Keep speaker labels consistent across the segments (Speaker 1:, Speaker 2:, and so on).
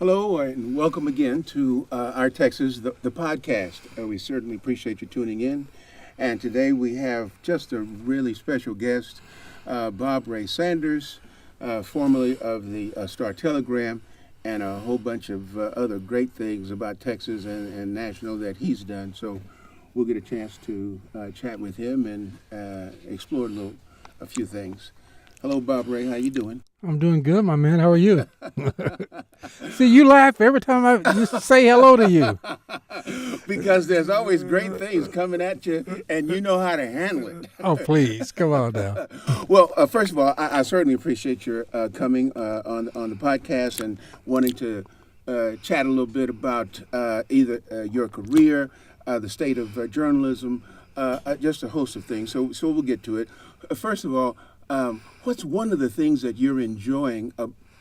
Speaker 1: Hello, and welcome again to Our Texas, the podcast. We certainly appreciate you tuning in. And today we have just a really special guest, Bob Ray Sanders, formerly of the Star-Telegram, and a whole bunch of other great things about Texas and national that he's done. So we'll get a chance to chat with him and explore a few things. Hello, Bob Ray. How you doing?
Speaker 2: I'm doing good, my man. How are you? See, you laugh every time I just say hello to you.
Speaker 1: Because there's always great things coming at you, and you know how to handle it.
Speaker 2: Oh, please. Come on now.
Speaker 1: Well, first of all, I certainly appreciate your coming on the podcast and wanting to chat a little bit about either your career, the state of journalism, just a host of things. So we'll get to it. First of all, what's one of the things that you're enjoying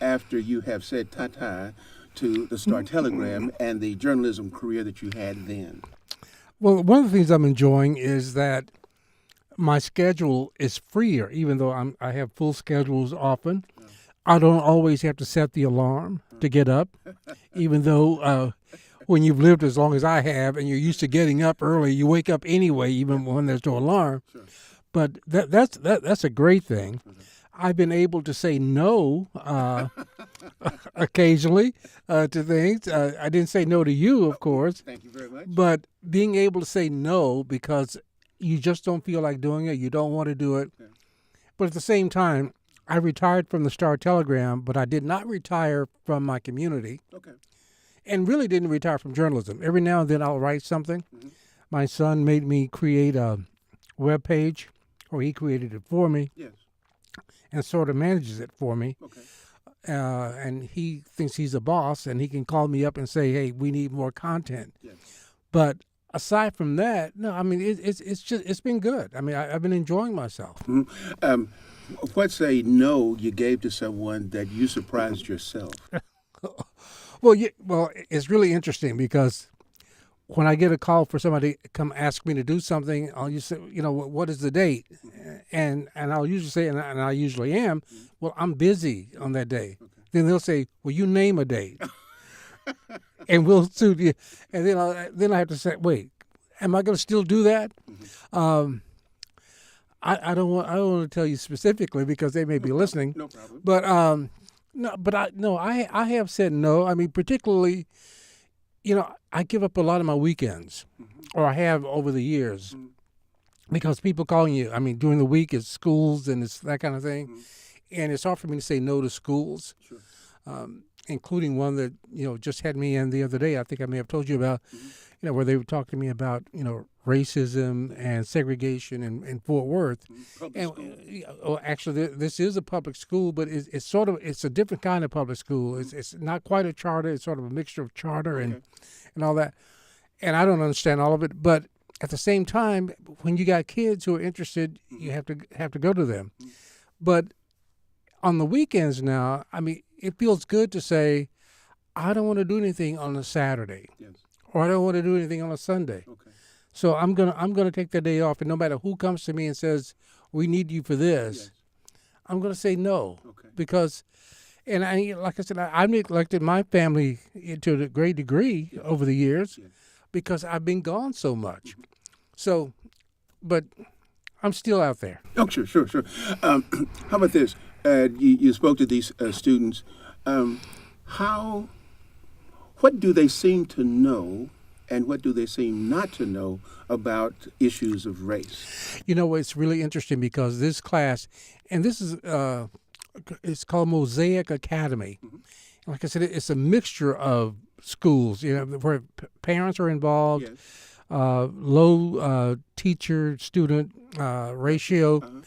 Speaker 1: after you have said ta-ta to the Star-Telegram and the journalism career that you had then?
Speaker 2: Well, one of the things I'm enjoying is that my schedule is freer, even though I have full schedules often. I don't always have to set the alarm to get up, even though when you've lived as long as I have and you're used to getting up early, you wake up anyway, even when there's no alarm.
Speaker 1: Sure.
Speaker 2: But that's a great thing. I've been able to say no occasionally to things. I didn't say no to you, of course.
Speaker 1: Thank you very much.
Speaker 2: But being able to say no because you just don't feel like doing it, you don't want to do it.
Speaker 1: Okay.
Speaker 2: But at the same time, I retired from the Star-Telegram, but I did not retire from my community.
Speaker 1: Okay.
Speaker 2: And really didn't retire from journalism. Every now and then I'll write something. Mm-hmm. My son made me create a web page, or he created it for me.
Speaker 1: Yes.
Speaker 2: And sort of manages it for me.
Speaker 1: Okay.
Speaker 2: And he thinks he's a boss, and he can call me up and say, "Hey, we need more content."
Speaker 1: Yes.
Speaker 2: But aside from that, no, I mean it's been good. I mean I've been enjoying myself.
Speaker 1: Mm-hmm. What's a no you gave to someone that you surprised yourself?
Speaker 2: Well, it's really interesting because when I get a call for somebody to come ask me to do something, I'll just say, what is the date? And I'll usually say, and I usually am, well, I'm busy on that day. Okay. Then they'll say, well, you name a date. And we'll suit you. And then I have to say, wait, am I going to still do that? Mm-hmm. I don't want to tell you specifically because they may be listening.
Speaker 1: No problem.
Speaker 2: But I have said no. I mean, particularly, I give up a lot of my weekends, mm-hmm. or I have over the years, mm-hmm. because people calling you, I mean, during the week it's schools and it's that kind of thing. Mm-hmm. And it's hard for me to say no to schools, sure. Including one that, just had me in the other day, I think I may have told you about, mm-hmm. Where they were talking to me about, racism and segregation in Fort Worth. Mm-hmm. Actually, this is a public school, but it's a different kind of public school. Mm-hmm. It's not quite a charter. It's sort of a mixture of charter and all that. And I don't understand all of it, but at the same time, when you got kids who are interested, you have to go to them. Mm-hmm. But on the weekends now, I mean, it feels good to say, I don't want to do anything on a Saturday, yes. or I don't want to do anything on a Sunday. Okay. So I'm gonna take the day off, and no matter who comes to me and says we need you for this, yes. I'm gonna say no, okay. because, and like I said, I've neglected my family to a great degree over the years, yes. because I've been gone so much. Mm-hmm. So, but I'm still out there.
Speaker 1: Oh, sure. How about this? You spoke to these students. What do they seem to know, and what do they seem not to know about issues of race?
Speaker 2: It's really interesting because this class, and this is it's called Mosaic Academy. Mm-hmm. Like I said, it's a mixture of schools, where parents are involved, yes. Low teacher-student ratio. Uh-huh.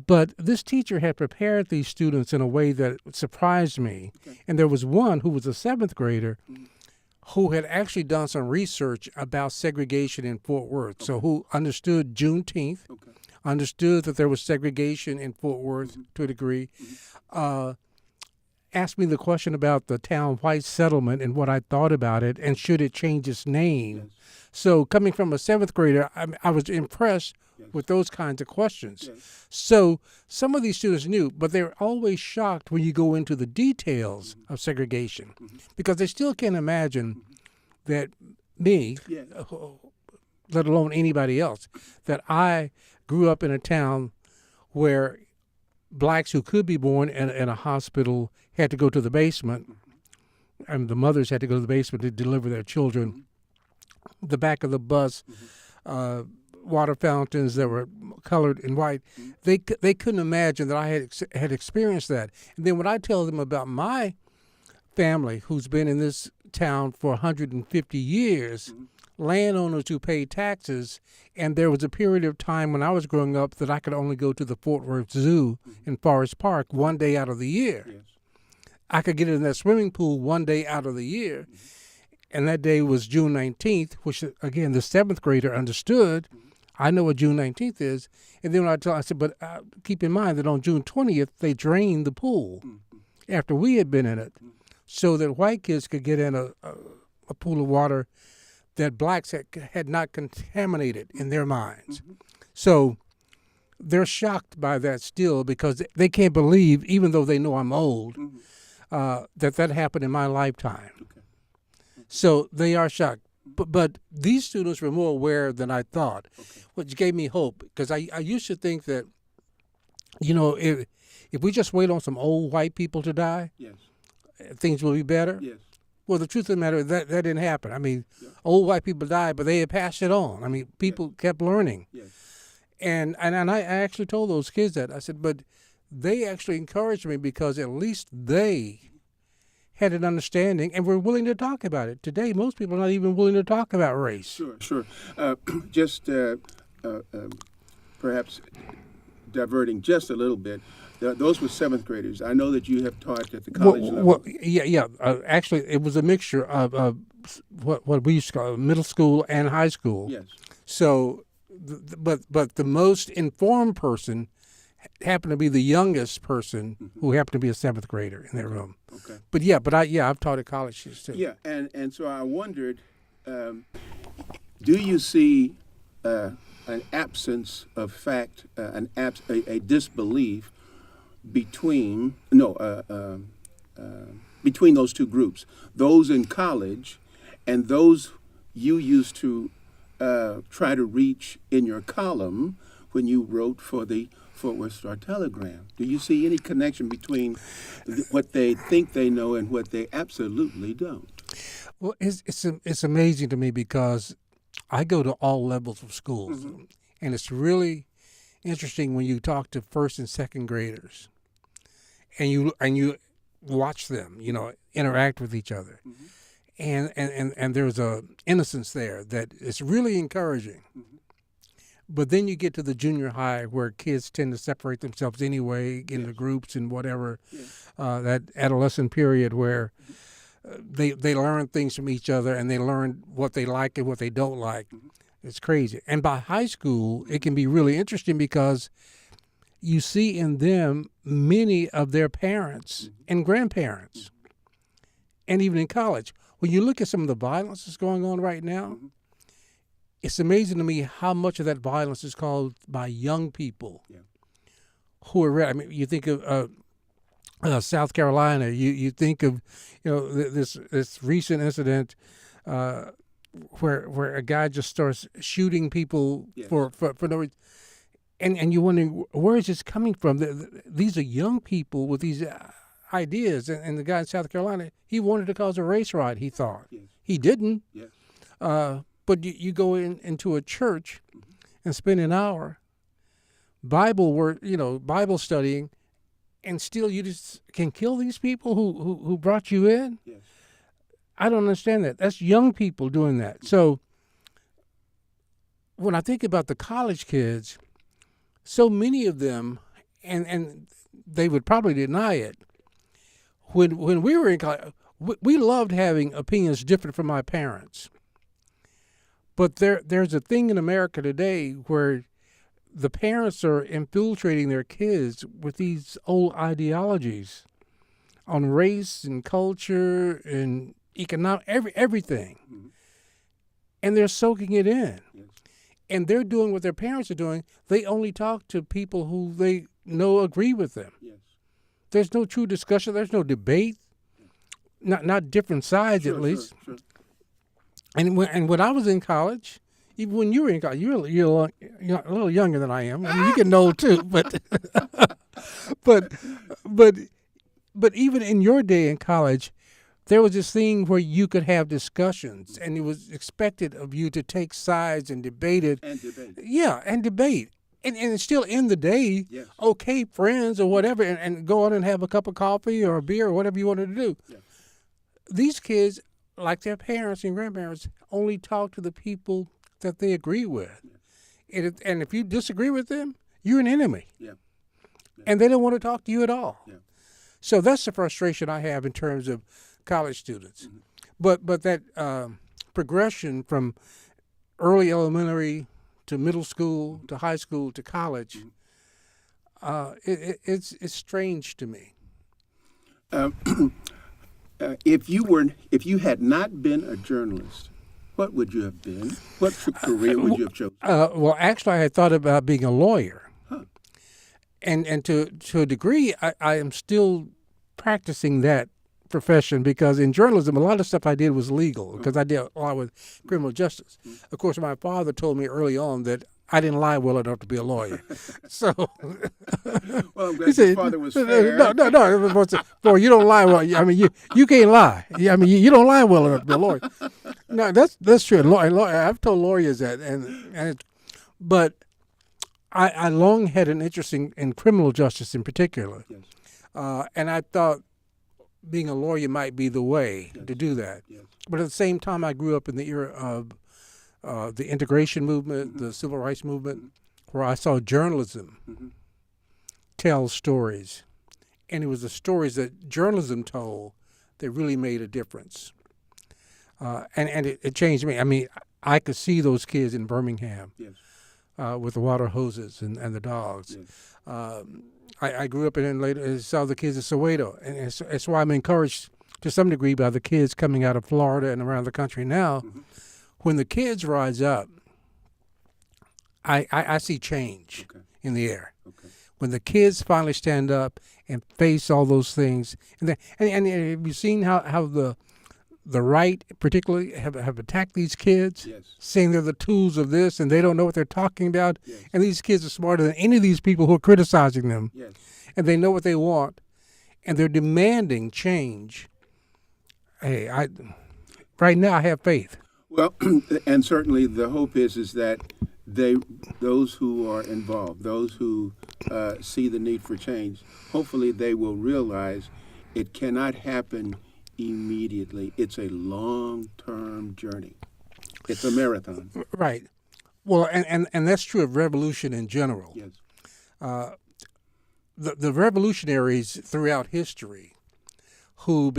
Speaker 2: But this teacher had prepared these students in a way that surprised me. Okay. And there was one who was a seventh grader who had actually done some research about segregation in Fort Worth. Okay. So who understood Juneteenth, okay. understood that there was segregation in Fort Worth, mm-hmm. to a degree, mm-hmm. Asked me the question about the town white settlement and what I thought about it and should it change its name. Yes. So coming from a seventh grader, I was impressed with those kinds of questions.
Speaker 1: Yes.
Speaker 2: So some of these students knew, but they're always shocked when you go into the details of segregation, because they still can't imagine that me,
Speaker 1: Yeah.
Speaker 2: let alone anybody else, that I grew up in a town where blacks who could be born in a hospital had to go to the basement, and the mothers had to go to the basement to deliver their children. The back of the bus, water fountains that were colored in white. They couldn't imagine that I had experienced that. And then when I tell them about my family, who's been in this town for 150 years, landowners who paid taxes, and there was a period of time when I was growing up that I could only go to the Fort Worth Zoo in Forest Park one day out of the year.
Speaker 1: Yes.
Speaker 2: I could get in that swimming pool one day out of the year, and that day was June 19th, which, again, the 7th grader understood. I know what June 19th is. And then when I said, but keep in mind that on June 20th, they drained the pool after we had been in it, so that white kids could get in a pool of water that blacks had not contaminated in their minds. So they're shocked by that still, because they can't believe, even though they know I'm old, that happened in my lifetime.
Speaker 1: Okay.
Speaker 2: So they are shocked. But these students were more aware than I thought, which gave me hope, because I used to think that, if we just wait on some old white people to die,
Speaker 1: Yes.
Speaker 2: things will be better.
Speaker 1: Yes.
Speaker 2: Well, the truth of the matter is that didn't happen. I mean, old white people died, but they had passed it on. I mean, people kept learning.
Speaker 1: Yes.
Speaker 2: And I actually told those kids that. I said, but they actually encouraged me, because at least they had an understanding and were willing to talk about it. Today, most people are not even willing to talk about race.
Speaker 1: Sure. Just perhaps diverting just a little bit. Those were 7th graders. I know that you have taught at the college level.
Speaker 2: Well, yeah. Actually, it was a mixture of what we used to call middle school and high school.
Speaker 1: Yes.
Speaker 2: So, but the most informed person happened to be the youngest person, who happened to be a 7th grader in their room.
Speaker 1: Okay.
Speaker 2: But I've taught at colleges too.
Speaker 1: Yeah, and so I wondered, do you see an absence of fact, a disbelief between those two groups, those in college and those you used to try to reach in your column when you wrote for the Fort Worth Star-Telegram? Do you see any connection between what they think they know and what they absolutely don't?
Speaker 2: Well, it's amazing to me, because I go to all levels of schools, and it's really interesting when you talk to 1st and 2nd graders, and you watch them, interact with each other, and there's a innocence there that is really encouraging. But then you get to the junior high, where kids tend to separate themselves anyway into groups and whatever, that adolescent period where they learn things from each other, and they learn what they like and what they don't like. It's crazy. And by high school, it can be really interesting, because you see in them many of their parents and grandparents, and even in college. When you look at some of the violence that's going on right now, it's amazing to me how much of that violence is caused by young people who are ready. I mean, you think of South Carolina. You think of this recent incident where a guy just starts shooting people for no reason, and you're wondering, where is this coming from? These are young people with these ideas, and the guy in South Carolina, he wanted to cause a race riot. He thought he didn't. But you go into a church and spend an hour Bible studying, and still you just can kill these people who brought you in?
Speaker 1: Yes.
Speaker 2: I don't understand that. That's young people doing that. So when I think about the college kids, so many of them, and they would probably deny it, when we were in college, we loved having opinions different from my parents. But there's a thing in America today where the parents are infiltrating their kids with these old ideologies on race and culture and economic, everything. And they're soaking it in. and they're doing what their parents are doing. They only talk to people who they know agree with them.
Speaker 1: Yes.
Speaker 2: There's no true discussion. There's no debate. Not different sides,
Speaker 1: Sure,
Speaker 2: at least.
Speaker 1: Sure.
Speaker 2: And when I was in college, even when you were in college, you're a little younger than I am. I mean, you getting old too, but but but even in your day in college, there was this thing where you could have discussions, and it was expected of you to take sides and debate it.
Speaker 1: And debate.
Speaker 2: Yeah, and debate. And it's still in the day,
Speaker 1: Yes.
Speaker 2: okay, friends or whatever, and go on and have a cup of coffee or a beer or whatever you wanted to do.
Speaker 1: Yeah.
Speaker 2: These kids, like their parents and grandparents, only talk to the people that they agree with. Yeah. And if you disagree with them, you're an enemy.
Speaker 1: Yeah. Yeah.
Speaker 2: And they don't want to talk to you at all.
Speaker 1: Yeah.
Speaker 2: So that's the frustration I have in terms of college students.
Speaker 1: Mm-hmm.
Speaker 2: But that progression from early elementary to middle school to high school to college, it's strange to me.
Speaker 1: If you had not been a journalist, what would you have been? What career would you have chosen?
Speaker 2: Well, actually, I had thought about being a lawyer,
Speaker 1: Huh.
Speaker 2: and to a degree, I am still practicing that profession, because in journalism, a lot of stuff I did was legal, because I did a lot with criminal justice. Of course, my father told me early on that I didn't lie well enough to be a lawyer. So,
Speaker 1: Well, I'm glad your father was fair.
Speaker 2: No, you don't lie well. I mean, you can't lie. I mean, you don't lie well enough to be a lawyer. No, that's true. I've told lawyers that, but I long had an interest in criminal justice in particular,
Speaker 1: Yes.
Speaker 2: and I thought being a lawyer might be the way to do that.
Speaker 1: Yes.
Speaker 2: But at the same time, I grew up in the era of the integration movement, the civil rights movement, where I saw journalism tell stories. And it was the stories that journalism told that really made a difference. And it changed me. I mean, I could see those kids in Birmingham
Speaker 1: Yes.
Speaker 2: with the water hoses and the dogs.
Speaker 1: Yes.
Speaker 2: I grew up in and later saw the kids in Soweto. And it's why I'm encouraged to some degree by the kids coming out of Florida and around the country now. When the kids rise up, I see change in the air.
Speaker 1: Okay.
Speaker 2: When the kids finally stand up and face all those things, and have you seen how the right particularly have attacked these kids,
Speaker 1: Yes.
Speaker 2: saying they're the tools of this and they don't know what they're talking about,
Speaker 1: Yes.
Speaker 2: and these kids are smarter than any of these people who are criticizing them,
Speaker 1: Yes.
Speaker 2: and they know what they want, and they're demanding change. Hey, right now I have faith.
Speaker 1: Well, and certainly the hope is that those who are involved, those who see the need for change, hopefully they will realize it cannot happen immediately. It's a long-term journey. It's a marathon.
Speaker 2: Right. Well, and that's true of revolution in general.
Speaker 1: Yes.
Speaker 2: The revolutionaries throughout history who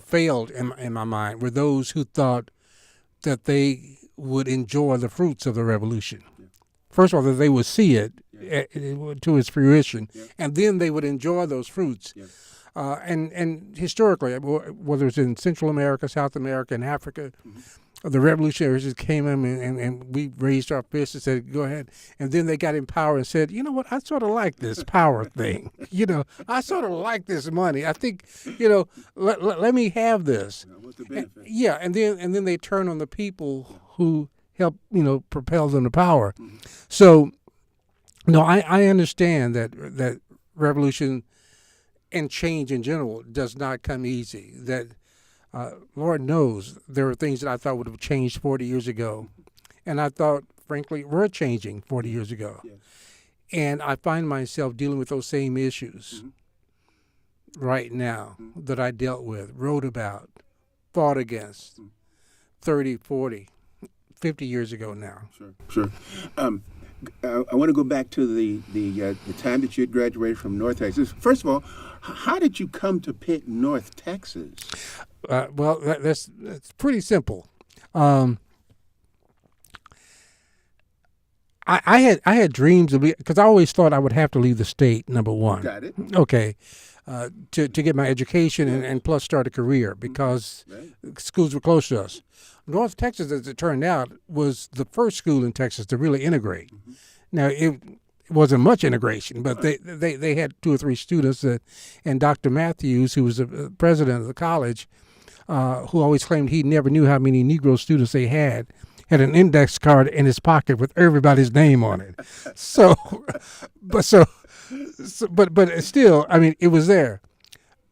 Speaker 2: failed in my mind were those who thought that they would enjoy the fruits of the revolution. Yeah. First of all, that they would see it to its fruition, and then they would enjoy those fruits. And historically, whether it's in Central America, South America, and Africa, the revolutionaries just came in and we raised our fists and said, go ahead. And then they got in power and said, you know what, I sort of like this power thing. I sort of like this money. I think, let me have this.
Speaker 1: What's the benefit?
Speaker 2: And then they turn on the people who help, propel them to power. So, no, I understand that revolution and change in general does not come easy. That Lord knows there are things that I thought would have changed 40 years ago, and I thought, frankly, were changing 40 years ago. Yes. And I find myself dealing with those same issues right now that I dealt with, wrote about, fought against 30, 40, 50 years ago now.
Speaker 1: Sure. I want to go back to the time that you had graduated from North Texas. First of all, how did you come to pick North Texas?
Speaker 2: Well, that's pretty simple. I had dreams of, because I always thought I would have to leave the state. Number one.
Speaker 1: Got it.
Speaker 2: Okay. To get my education and plus start a career because schools were close to us. North Texas, as it turned out, was the first school in Texas to really integrate. Now, it wasn't much integration, but they had 2 or 3 students and Dr. Matthews, who was the president of the college, who always claimed he never knew how many Negro students they had an index card in his pocket with everybody's name on it. But still, I mean, it was there.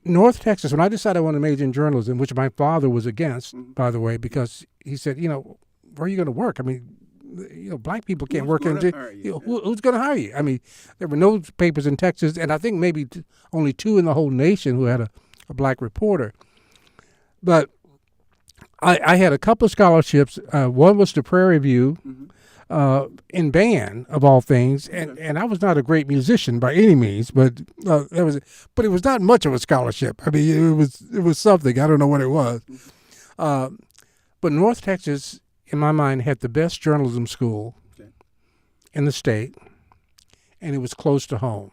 Speaker 2: North Texas, when I decided I wanted to major in journalism, which my father was against, by the way, because he said, where are you going to work? I mean, black people can't work. Who's going to hire you? I mean, there were no papers in Texas, and I think maybe only 2 in the whole nation who had a black reporter. But I had a couple of scholarships. One was to Prairie View in band, of all things, and I was not a great musician by any means, but it was not much of a scholarship. I mean, it was something. I don't know what it was. But North Texas, in my mind, had the best journalism school in the state, and it was close to home.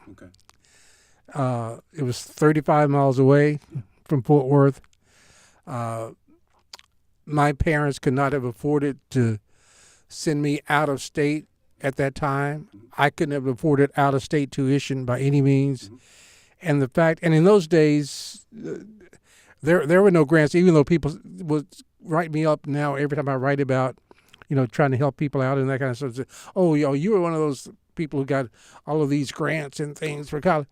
Speaker 2: It was 35 miles away from Fort Worth. My parents could not have afforded to send me out of state at that time. I couldn't have afforded out of state tuition by any means. And in those days, there were no grants, even though people would write me up now every time I write about, trying to help people out and that kind of stuff. Oh, you were one of those people who got all of these grants and things for college.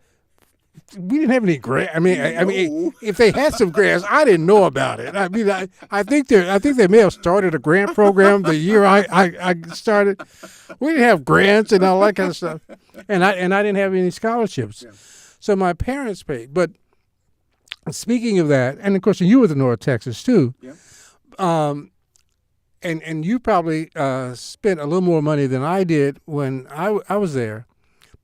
Speaker 2: We didn't have any grants. I mean, if they had some grants, I didn't know about it. I mean, I think they may have started a grant program the year I started. We didn't have grants and all that kind of stuff, and I didn't have any scholarships. Yeah. So my parents paid. But speaking of that, and of course you were in North Texas too. Yeah. And you probably spent a little more money than I did when I was there.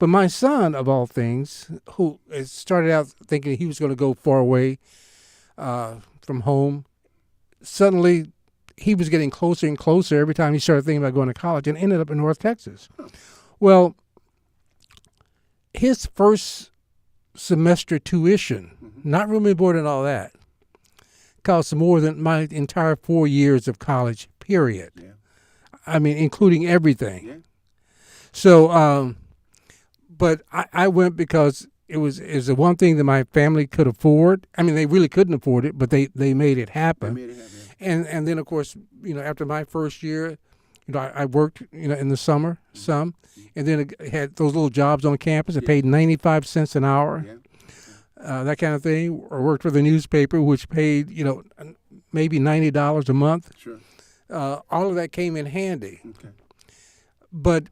Speaker 2: But my son, of all things, who started out thinking he was going to go far away from home, suddenly he was getting closer and closer every time he started thinking about going to college and ended up in North Texas. Well, his first semester tuition, not room and board and all that, cost more than my entire 4 years of college, period. Yeah. I mean, including everything. Yeah. So, but I went because it was the one thing that my family could afford. I mean, they really couldn't afford it, but they made it happen. And then, of course, after my first year, I worked, in the summer some, and then I had those little jobs on campus. I paid 95 cents an hour, that kind of thing. Or worked for the newspaper, which paid, maybe $90 a month. Sure. All of that came in handy. Okay. But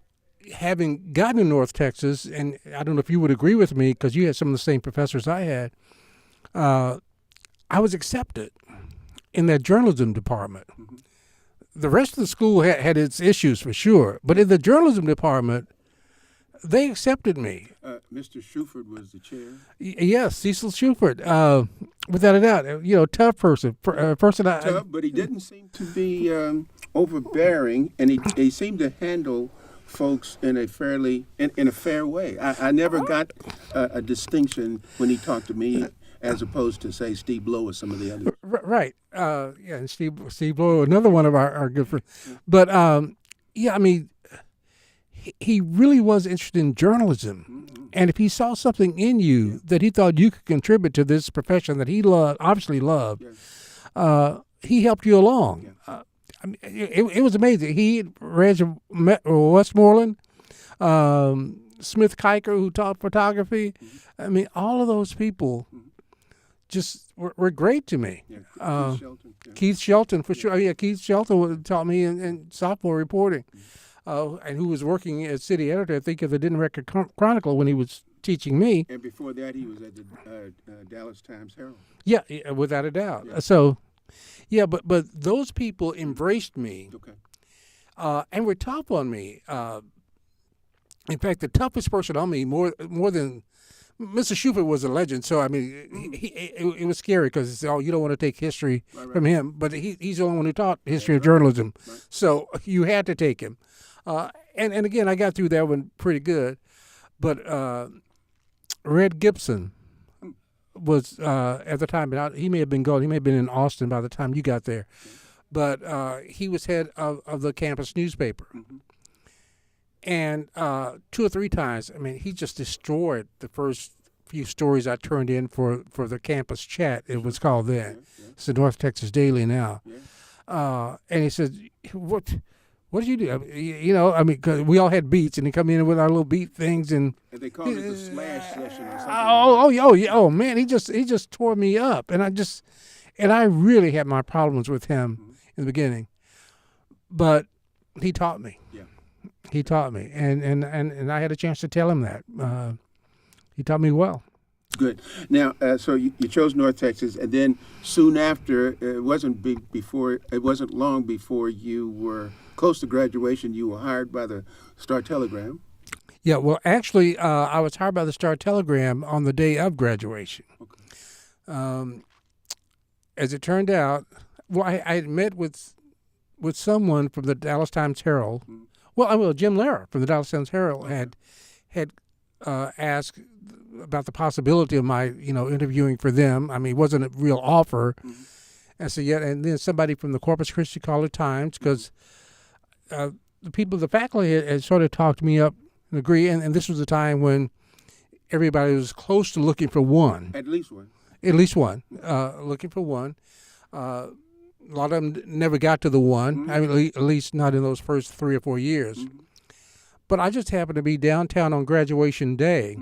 Speaker 2: having gotten to North Texas, and I don't know if you would agree with me because you had some of the same professors I had, I was accepted in that journalism department. The rest of the school had its issues for sure, but in the journalism department, they accepted me.
Speaker 1: Mr. Shuford was the chair?
Speaker 2: Yes, Cecil Shuford, without a doubt. Tough person.
Speaker 1: Tough, but he didn't seem to be overbearing, and he seemed to handle folks in a fair way. I never got a distinction when he talked to me as opposed to, say, Steve Blow or some of the others.
Speaker 2: Right. And Steve Blow, another one of our good friends. But, I mean, he really was interested in journalism. And if he saw something in you that he thought you could contribute to this profession that he obviously loved, he helped you along. I mean, it was amazing. He, Reg Westmoreland, Smith Kiker, who taught photography. I mean, all of those people just were great to me. Yeah. Keith Shelton, for sure. Yeah, Keith Shelton taught me in sophomore reporting, and who was working as city editor, I think, of the Denton Record Chronicle when he was teaching me.
Speaker 1: And before that, he was at the Dallas Times-Herald.
Speaker 2: Yeah, without a doubt. Yeah. So. Yeah, but those people embraced me, and were tough on me. In fact, the toughest person on me, more than Mr. Shuford was a legend. So I mean, it was scary because you don't want to take history from him, but he's the only one who taught history of journalism. Right. So you had to take him. And again, I got through that one pretty good. But Red Gibson was at the time, but he may have been gone. He may have been in Austin by the time you got there. but he was head of the campus newspaper. And 2 or 3 times, I mean, he just destroyed the first few stories I turned in for the campus chat. It was called then. It's the North Texas Daily now. And he said, what did you do? I mean, 'cause we all had beats, and he come in with our little beat things, and
Speaker 1: they called it the slash session or something.
Speaker 2: Oh man, he just tore me up, and I really had my problems with him in the beginning, but he taught me.
Speaker 1: Yeah.
Speaker 2: He taught me, and I had a chance to tell him that. He taught me well.
Speaker 1: Good. Now, so you chose North Texas, and then soon after, it wasn't long before you were close to graduation. You were hired by the Star-Telegram.
Speaker 2: Yeah. Well, actually, I was hired by the Star-Telegram on the day of graduation.
Speaker 1: Okay.
Speaker 2: As it turned out, well, I had met with someone from the Dallas Times-Herald. Well, Jim Lehrer from the Dallas Times-Herald had asked about the possibility of my, interviewing for them. I mean, it wasn't a real offer. I said, yeah, and then somebody from the Corpus Christi College Times, because the faculty had sort of talked me up and agree, and this was the time when everybody was close to looking for one.
Speaker 1: At least one.
Speaker 2: Looking for one. A lot of them never got to the one. I mean, at least not in those first 3 or 4 years. But I just happened to be downtown on graduation day,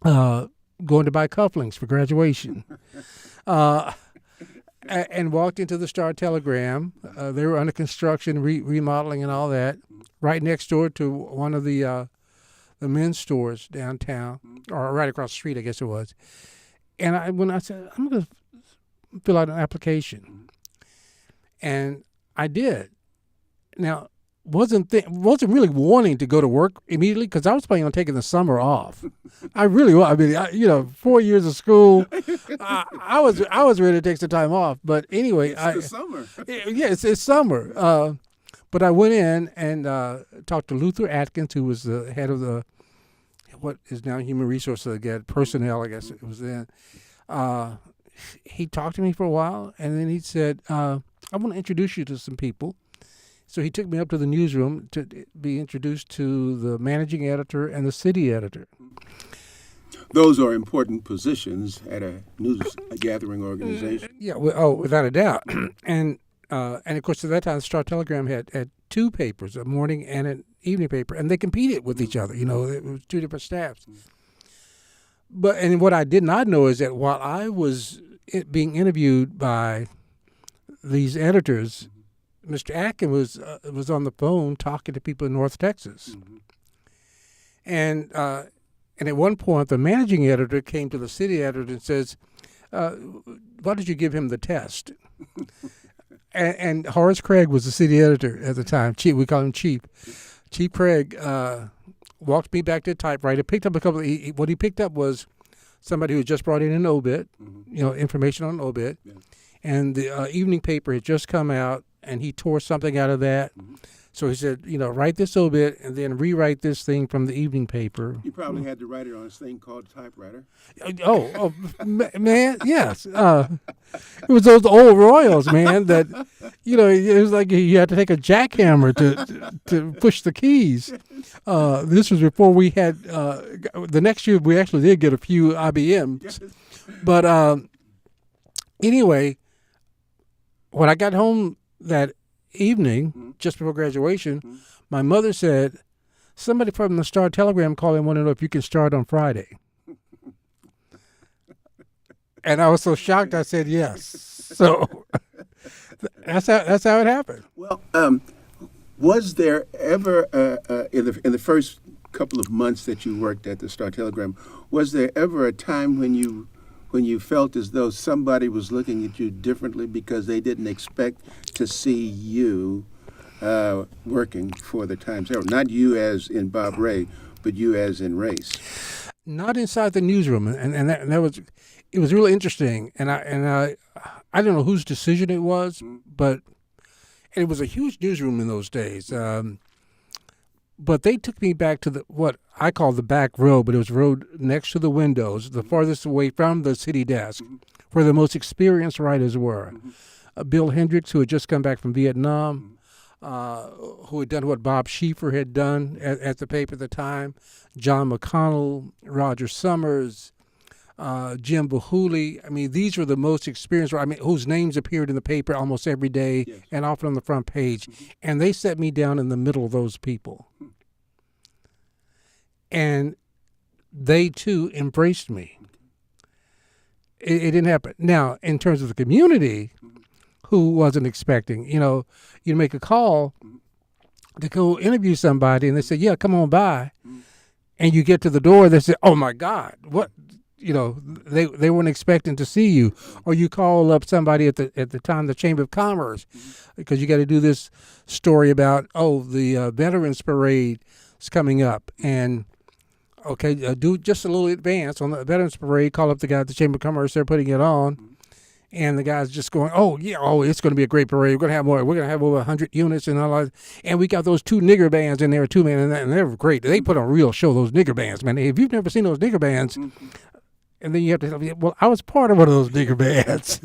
Speaker 2: going to buy cufflinks for graduation, and walked into the Star-Telegram. They were under construction, remodeling, and all that, right next door to one of the men's stores downtown, or right across the street, I guess it was. And when I said, I'm going to fill out an application, and I did. Now, wasn't really wanting to go to work immediately, because I was planning on taking the summer off. I really was. I mean, 4 years of school, I was ready to take some time off. But anyway,
Speaker 1: it's the summer.
Speaker 2: Yeah, it's summer. But I went in and talked to Luther Atkins, who was the head of what is now Human Resources again, personnel, I guess it was then. He talked to me for a while, and then he said, I want to introduce you to some people. So he took me up to the newsroom to be introduced to the managing editor and the city editor.
Speaker 1: Those are important positions at a news gathering organization.
Speaker 2: Yeah, without a doubt. And of course, at that time, the Star-Telegram had 2 papers, a morning and an evening paper, and they competed with each other. It was 2 different staffs. And what I did not know is that while I was being interviewed by these editors, Mr. Atkins was on the phone talking to people in North Texas. And at one point, the managing editor came to the city editor and says, why did you give him the test? and Horace Craig was the city editor at the time. Chief, we call him Chief. Chief Craig walked me back to the typewriter, picked up a couple what he picked up was somebody who had just brought in an obit, information on an obit. Yeah. And the evening paper had just come out, and he tore something out of that. So he said, write this obit and then rewrite this thing from the evening paper.
Speaker 1: You probably had to write it on this thing called a typewriter.
Speaker 2: Man, yes. It was those old Royals, man, that, it was like you had to take a jackhammer to push the keys. This was before we had, the next year we actually did get a few IBMs. But anyway, when I got home that evening, just before graduation, my mother said, somebody from the Star-Telegram called and wanted to know if you can start on Friday. And I was so shocked, I said yes. So that's how it happened.
Speaker 1: Well, was there ever, in the first couple of months that you worked at the Star-Telegram, was there ever a time when you felt as though somebody was looking at you differently because they didn't expect to see you working for the Times-Herald? Not you as in Bob Ray, but you as in Race.
Speaker 2: Not inside the newsroom, and that was, it was really interesting. And I don't know whose decision it was, but and it was a huge newsroom in those days. But they took me back to what I call the back row, but it was road next to the windows, the farthest away from the city desk, where the most experienced writers were. Bill Hendricks, who had just come back from Vietnam, who had done what Bob Schieffer had done at the paper at the time, John McConnell, Roger Summers, Jim Bahuli. I mean, these were the most experienced, whose names appeared in the paper almost every day,
Speaker 1: Yes.
Speaker 2: and often on the front page. And they set me down in the middle of those people. And they, too, embraced me. It didn't happen. Now, in terms of the community, who wasn't expecting, you make a call to go interview somebody, and they say, yeah, come on by. And you get to the door, they say, oh, my God, what? They weren't expecting to see you. Or you call up somebody at the time, the Chamber of Commerce, because you got to do this story about, the Veterans Parade is coming up. And, okay, do just a little advance on the Veterans Parade, call up the guy at the Chamber of Commerce, they're putting it on. And the guy's just going, it's going to be a great parade. We're going to have more. We're going to have over 100 units and all that. And we got those 2 nigger bands in there too, man. And they're great. They put on a real show, those nigger bands, man. If you've never seen those nigger bands, and then you have to tell me, well, I was part of one of those nigger bands.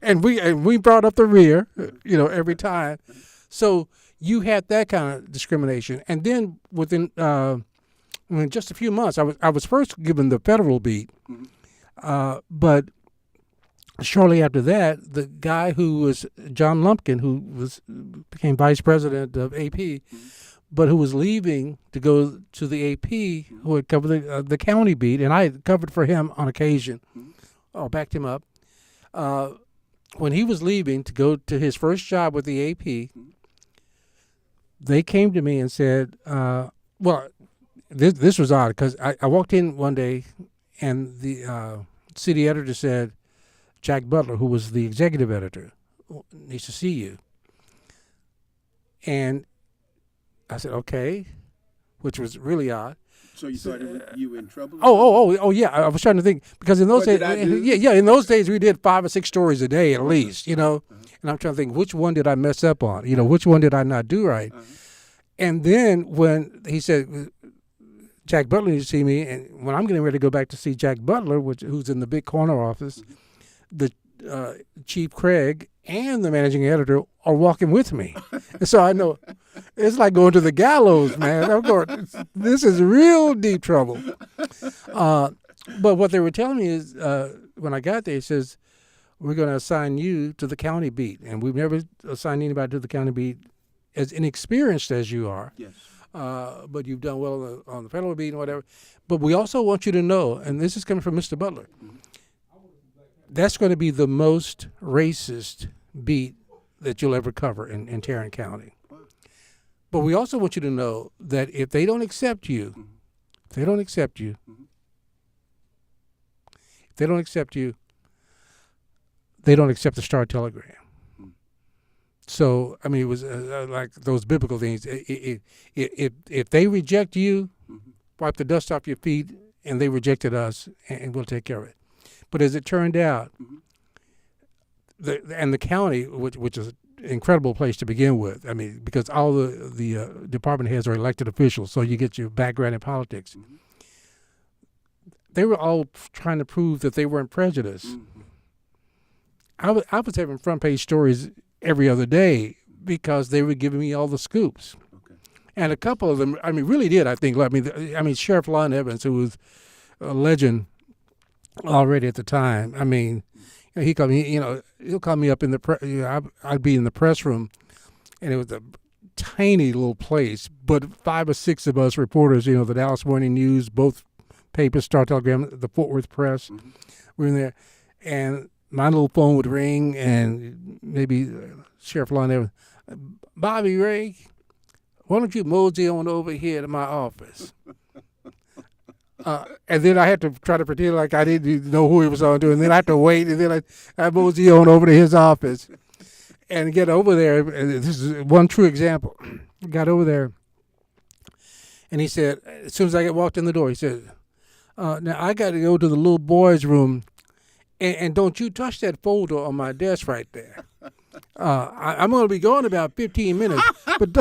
Speaker 2: and we brought up the rear, every time. So you had that kind of discrimination. And then within just a few months, I was first given the federal beat, but shortly after that, the guy who was John Lumpkin, who became vice president of AP, but who was leaving to go to the AP, who had covered the county beat, and I had covered for him on occasion, backed him up. When he was leaving to go to his first job with the AP, they came to me and said, this was odd, because I walked in one day, and the city editor said, Jack Butler, who was the executive editor, needs to see you. And I said, okay, which was really odd.
Speaker 1: So you thought you were in trouble?
Speaker 2: Yeah. I was trying to think, because in those days, in those days we did 5 or 6 stories a day at least, And I'm trying to think, which one did I mess up on? Which one did I not do right? And then when he said, Jack Butler needs to see me, and when I'm getting ready to go back to see Jack Butler, who's in the big corner office, the Chief Craig and the managing editor are walking with me. And so I know it's like going to the gallows, man. I'm going, this is real deep trouble. But what they were telling me is when I got there, he says, we're going to assign you to the county beat. And we've never assigned anybody to the county beat as inexperienced as you are.
Speaker 1: Yes.
Speaker 2: But you've done well on the federal beat and whatever. But we also want you to know, and this is coming from Mr. Butler, that's going to be the most racist beat that you'll ever cover in Tarrant County. But we also want you to know that if they don't accept you, they don't accept the Star Telegram. So, it was like those biblical things. If they reject you, wipe the dust off your feet, and they rejected us, and we'll take care of it. But as it turned out, the county, which is an incredible place to begin with, because all the department heads are elected officials, so you get your background in politics. They were all trying to prove that they weren't prejudiced. I was having front page stories every other day because they were giving me all the scoops. Okay. And a couple of them, really did, I think. Sheriff Lon Evans, who was a legend already at the time. He called me, he'll call me up in the I'd be in the press room, and it was a tiny little place, but 5 or 6 of us reporters, the Dallas Morning News, both papers, Star Telegram, the Fort Worth Press, we were in there, and my little phone would ring, and maybe Sheriff Lon Evans, Bobby Ray, why don't you mosey on over here to my office? And then I had to try to pretend like I didn't know who he was on to, and then I had to wait, and then I mosey on over to his office and get over there. And this is one true example. Got over there, and he said, as soon as I walked in the door, he said, now I got to go to the little boy's room, and don't you touch that folder on my desk right there. I'm going to be gone about 15 minutes, but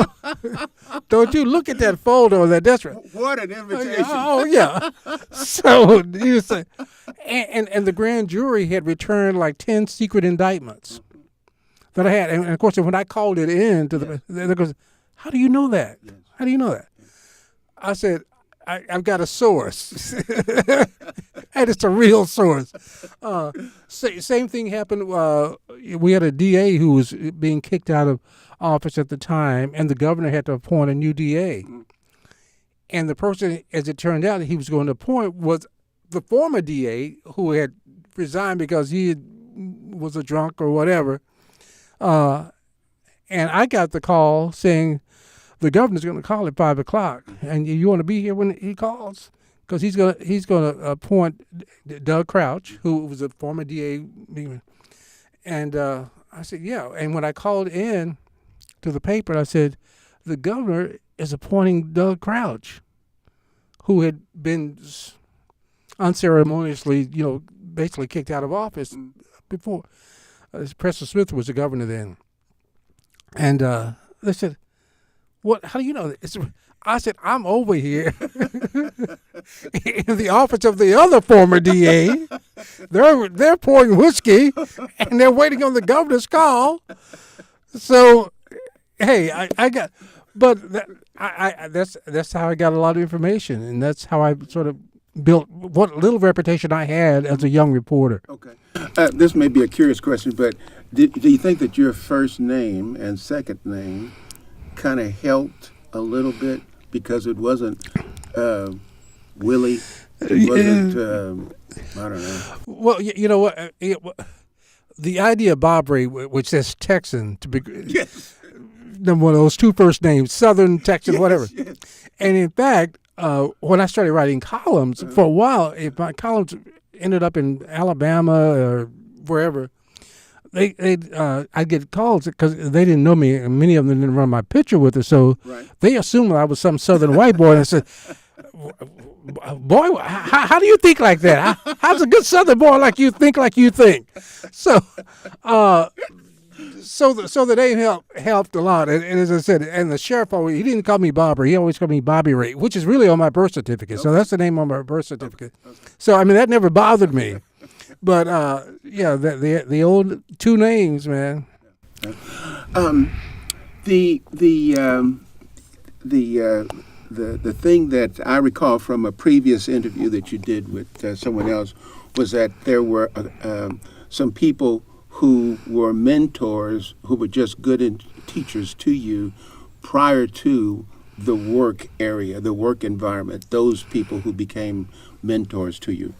Speaker 2: don't you look at that folder on that desk.
Speaker 1: What an invitation.
Speaker 2: Oh, yeah. So you say, and the grand jury had returned like 10 secret indictments. that I had. And of course, when I called it in to they goes, how do you know that?
Speaker 1: Yes.
Speaker 2: How do you know that? I said, I've got a source. And it's a real source. Same thing happened. We had a DA who was being kicked out of office at the time, and the governor had to appoint a new DA. And the person, as it turned out, he was going to appoint was the former DA who had resigned because was a drunk or whatever. And I got the call saying the governor's going to call at 5 o'clock, and you want to be here when he calls, because he's going to appoint Doug Crouch, who was a former DA. And I said, yeah. And when I called in to the paper, I said, the governor is appointing Doug Crouch, who had been unceremoniously, basically kicked out of office before. Preston Smith was the governor then. And they said, "What? How do you know this?" I said, "I'm over here in the office of the other former DA. They're pouring whiskey, and they're waiting on the governor's call. So, hey, I got, but that's how I got a lot of information, and that's how I sort of built what little reputation I had as a young reporter."
Speaker 1: Okay. This may be a curious question, but do you think that your first name and second name kind of helped a little bit because it wasn't Willie? It wasn't, I don't know.
Speaker 2: Well, you know what? The idea of Bob Ray, which says Texan, to be
Speaker 1: Yes.
Speaker 2: one of those two first names, Southern Texan,
Speaker 1: Yes,
Speaker 2: whatever.
Speaker 1: yes.
Speaker 2: And in fact, when I started writing columns, for a while, if my columns ended up in Alabama or wherever, I'd get calls because they didn't know me, and many of them didn't run my picture with it, so
Speaker 1: Right.
Speaker 2: they assumed I was some Southern white boy. And I said, "Boy, how do you think like that? How's a good Southern boy like you think like you think?" So, so the name helped a lot. And as I said, and the sheriff he didn't call me Bob Ray. He always called me Bobby Ray, which is really on my birth certificate. So that's the name on my birth certificate.
Speaker 1: Okay.
Speaker 2: So I mean that never bothered me. But yeah, the old two names, man.
Speaker 1: The thing that I recall from a previous interview that you did with someone else was that there were some people who were mentors who were just good teachers to you prior to the work area, the work environment. Those people who became mentors to you.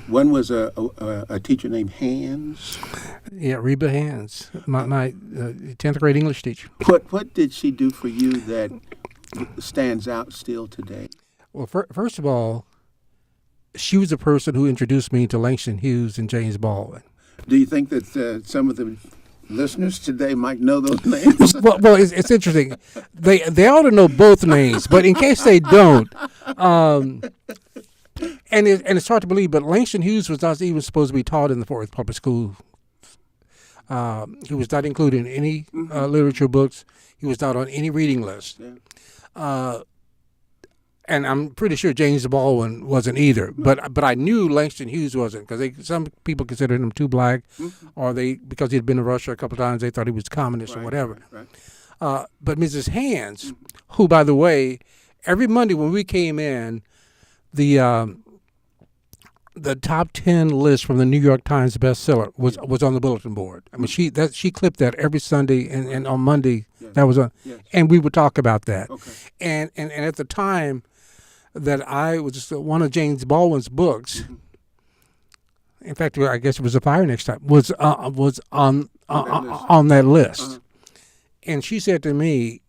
Speaker 1: One was a teacher named Hands.
Speaker 2: Yeah, Reba Hands, my 10th grade English teacher.
Speaker 1: What did she do for you that stands out still today?
Speaker 2: Well, first of all, she was the person who introduced me to Langston Hughes and James Baldwin.
Speaker 1: Do you think that some of the listeners today might know those names?
Speaker 2: Well, it's interesting. They ought to know both names, but in case they don't, and it's hard to believe, but Langston Hughes was not even supposed to be taught in the Fort Worth Public School. He was not included in any literature books. He was not on any reading list.
Speaker 1: Yeah.
Speaker 2: And I'm pretty sure James Baldwin wasn't either. But I knew Langston Hughes wasn't because some people considered him too black, or because he'd been to Russia a couple of times, they thought he was communist or whatever.
Speaker 1: Right.
Speaker 2: But Mrs. Hands, who, by the way, every Monday when we came in, the top 10 list from the New York Times bestseller was on the bulletin board. I mean, she clipped that every Sunday, and on Monday that was on, and we would talk about that.
Speaker 1: Okay.
Speaker 2: And at the time that I was one of James Baldwin's books. In fact, I guess it was The Fire Next Time was on that list. And she said to me,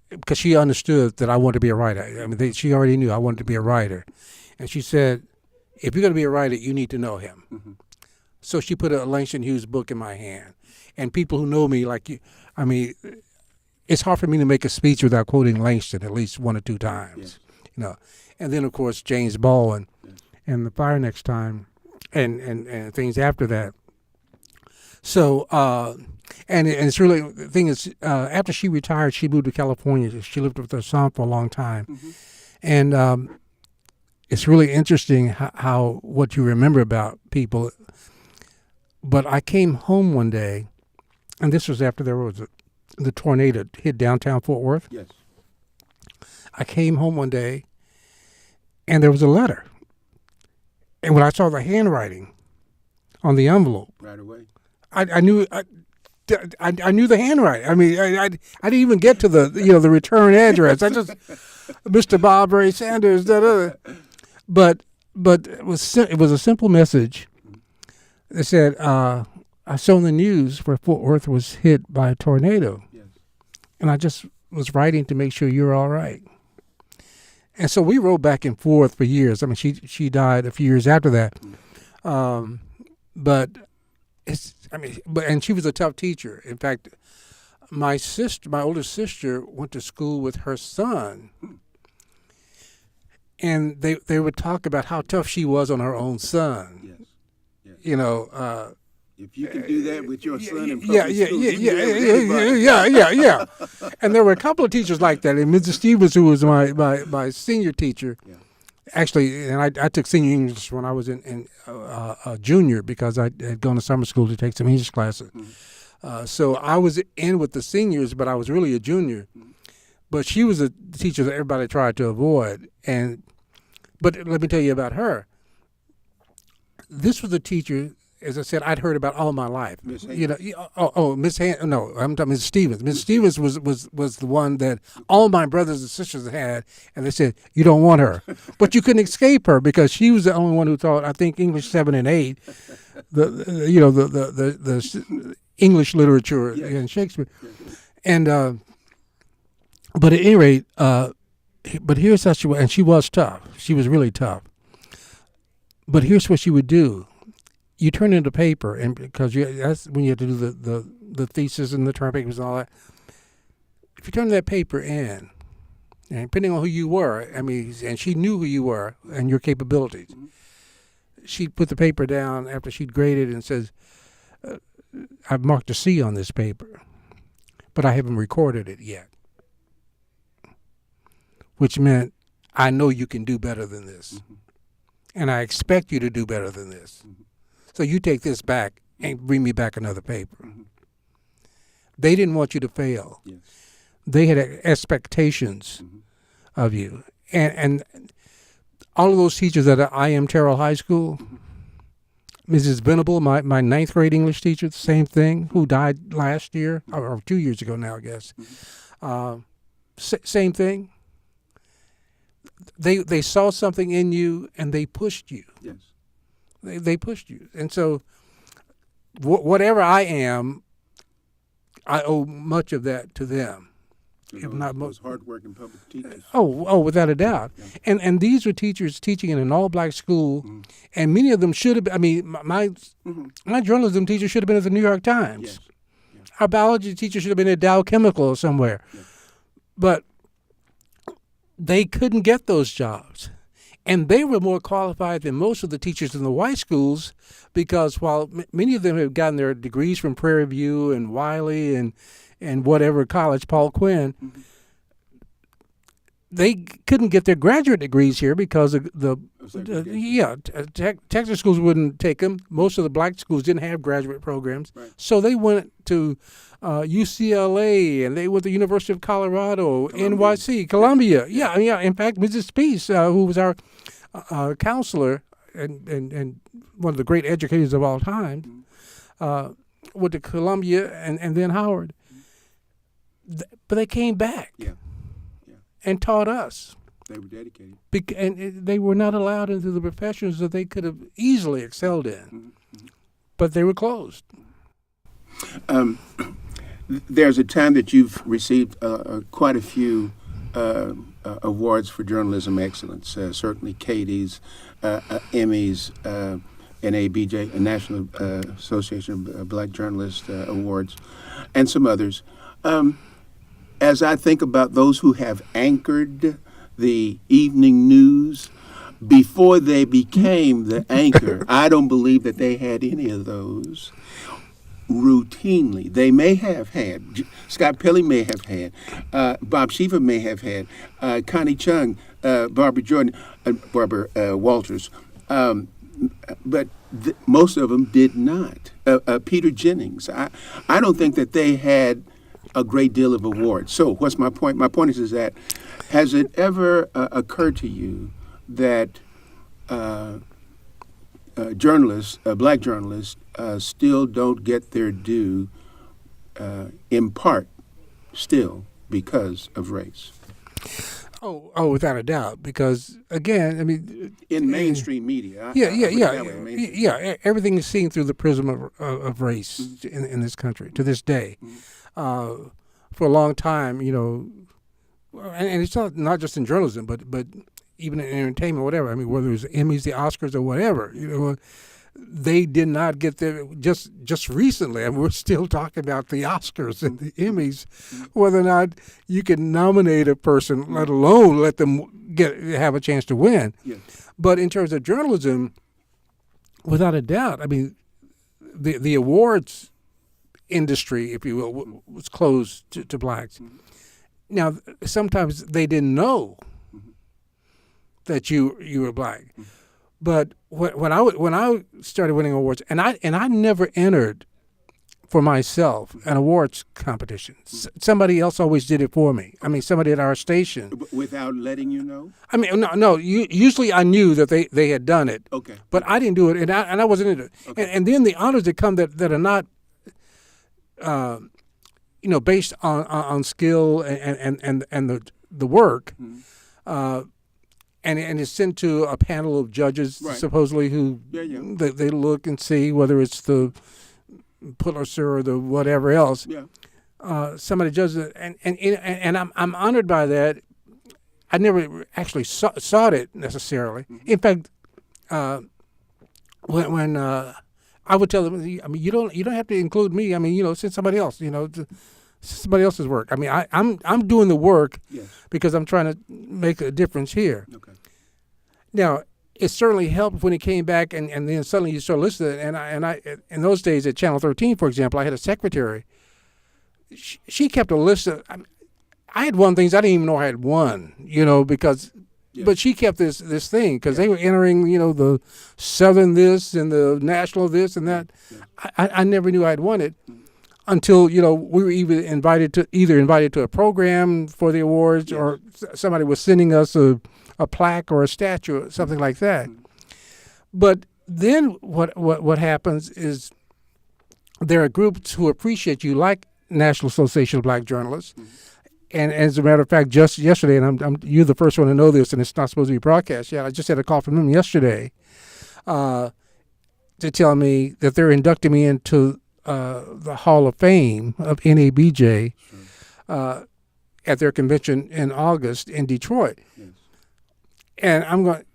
Speaker 2: because she understood that I wanted to be a writer. I mean, she already knew I wanted to be a writer. And she said, if you're going to be a writer, you need to know him. So she put a Langston Hughes book in my hand. And people who know me, like you, I mean, it's hard for me to make a speech without quoting Langston at least one or two times.
Speaker 1: Yes.
Speaker 2: And then, of course, James Baldwin and The Fire Next Time and things after that. So, and it's really, the thing is, after she retired, she moved to California. She lived with her son for a long time. And it's really interesting how what you remember about people. But I came home one day, and this was after there was the tornado hit downtown Fort Worth.
Speaker 1: Yes.
Speaker 2: I came home one day, and there was a letter. And when I saw the handwriting on the envelope,
Speaker 1: Right away.
Speaker 2: I knew I knew the handwriting. I mean, I didn't even get to the return address. I just Mr. Bob Ray Sanders. But it was a simple message. It said, "I saw in the news where Fort Worth was hit by a tornado,
Speaker 1: Yes.
Speaker 2: and I just was writing to make sure you're all right." And so we wrote back and forth for years. I mean, she died a few years after that, but and she was a tough teacher. In fact, my older sister, went to school with her son, and they would talk about how tough she was on her own son.
Speaker 1: Yes. Yes.
Speaker 2: You know.
Speaker 1: If you can do that with your son in
Speaker 2: Yeah.
Speaker 1: public school, you can do it with anybody.
Speaker 2: Yeah. And there were a couple of teachers like that. And Mrs. Stevens, who was my senior teacher,
Speaker 1: Yeah.
Speaker 2: actually, and I took senior English when I was in junior because I had gone to summer school to take some English classes.
Speaker 1: Mm-hmm.
Speaker 2: So I was in with the seniors, but I was really a junior.
Speaker 1: Mm-hmm.
Speaker 2: But she was a teacher that everybody tried to avoid. But let me tell you about her. This was a teacher, as I said, I'd heard about all my life.
Speaker 1: Miss
Speaker 2: Miss no, I'm talking Miss Stevens. Miss Stevens was the one that all my brothers and sisters had, and they said, you don't want her. But you couldn't escape her because she was the only one who taught, I think, English 7 and 8, the English literature and Shakespeare. And but at any rate, but here's how she was, and she was tough. She was really tough. But here's what she would do. You turn in the paper, and because that's when you have to do the thesis and the term papers and all that. If you turn that paper in, and depending on who you were, I mean, and she knew who you were and your capabilities, she'd put the paper down after she'd graded and says, "I've marked a C on this paper, but I haven't recorded it yet," which meant I know you can do better than this, and I expect you to do better than this. So you take this back and bring me back another paper. They didn't want you to fail.
Speaker 1: Yes.
Speaker 2: They had expectations of you. And all of those teachers at I.M. Terrell High School, Mrs. Venable, my ninth grade English teacher, the same thing, who died last year, or 2 years ago now, I guess. Same thing. They saw something in you and they pushed you.
Speaker 1: Yes.
Speaker 2: They pushed you. And so whatever I am, I owe much of that to them. If not most.
Speaker 1: Hard-working public teachers.
Speaker 2: Oh, without a doubt.
Speaker 1: Yeah.
Speaker 2: And these were teachers teaching in an all-black school, and many of them should have. I mean, my journalism teacher should have been at the New York Times.
Speaker 1: Yes. Yeah.
Speaker 2: Our biology teacher should have been at Dow Chemical or somewhere.
Speaker 1: Yeah.
Speaker 2: But they couldn't get those jobs. And they were more qualified than most of the teachers in the white schools because while many of them have gotten their degrees from Prairie View and Wiley and whatever college, Paul Quinn, they couldn't get their graduate degrees here because of Texas schools wouldn't take them. Most of the black schools didn't have graduate programs.
Speaker 1: Right.
Speaker 2: So they went to UCLA, and they went to the University of Colorado, NYC, Columbia. Yeah. In fact, Mrs. Peace, who was our counselor and one of the great educators of all time, went to Columbia and then Howard. But they came back and taught us.
Speaker 1: They were dedicated.
Speaker 2: And they were not allowed into the professions that they could have easily excelled in. But they were closed.
Speaker 1: There's a time that you've received quite a few awards for journalism excellence, certainly Katie's, Emmys, NABJ, National Association of Black Journalists Awards, and some others. As I think about those who have anchored the evening news before they became the anchor, I don't believe that they had any of those routinely. They may have had, Scott Pelley may have had, Bob Shiva may have had, Connie Chung, Barbara Jordan, Barbara Walters. But most of them did not. Peter Jennings, I don't think that they had a great deal of awards. So what's my point? My point is that has it ever occurred to you that journalists, black journalists, still don't get their due, in part, still because of race?
Speaker 2: Oh, without a doubt. Because again, I mean,
Speaker 1: In mainstream media,
Speaker 2: everything is seen through the prism of race in this country to this day. For a long time, and it's not just in journalism, but even in entertainment, whatever. I mean, whether it's Emmys, the Oscars, or whatever, they did not get there just recently. I mean, we're still talking about the Oscars and the Emmys, whether or not you can nominate a person, let alone let them have a chance to win.
Speaker 1: Yes.
Speaker 2: But in terms of journalism, without a doubt, I mean, the awards industry, if you will, was closed to blacks. Now, sometimes they didn't know that you were black. But when I started winning awards, and I never entered for myself an awards competition. Somebody else always did it for me. I mean, somebody at our station.
Speaker 1: Without letting you know?
Speaker 2: I mean, no. Usually I knew that they had done it.
Speaker 1: Okay.
Speaker 2: But I didn't do it, and I wasn't into it. Okay. And then the honors that come that are not, based on skill and the work. And it's sent to a panel of judges, right, supposedly, who they look and see whether it's the Pulitzer or the whatever else. Yeah. Somebody judges it, and I'm honored by that. I never actually sought it necessarily. In fact, when I would tell them, I mean, you don't have to include me. I mean, send somebody else. Somebody else's work. I mean, I'm doing the work because I'm trying to make a difference here. Okay. Now, it certainly helped when it came back, and then suddenly you start listening. And I in those days at Channel 13, for example, I had a secretary. She kept a list of. I had won things I didn't even know I had won. Because. Yeah. But she kept this thing because they were entering, the Southern this and the National this and that. Yeah. I never knew I'd won it. Until we were either invited to a program for the awards, or somebody was sending us a plaque or a statue or something like that. But then what happens is there are groups who appreciate you, like National Association of Black Journalists. And as a matter of fact, just yesterday, and you're the first one to know this, and it's not supposed to be broadcast yet. I just had a call from them yesterday to tell me that they're inducting me into the Hall of Fame of NABJ at their convention in August in Detroit. Yes. And I'm going,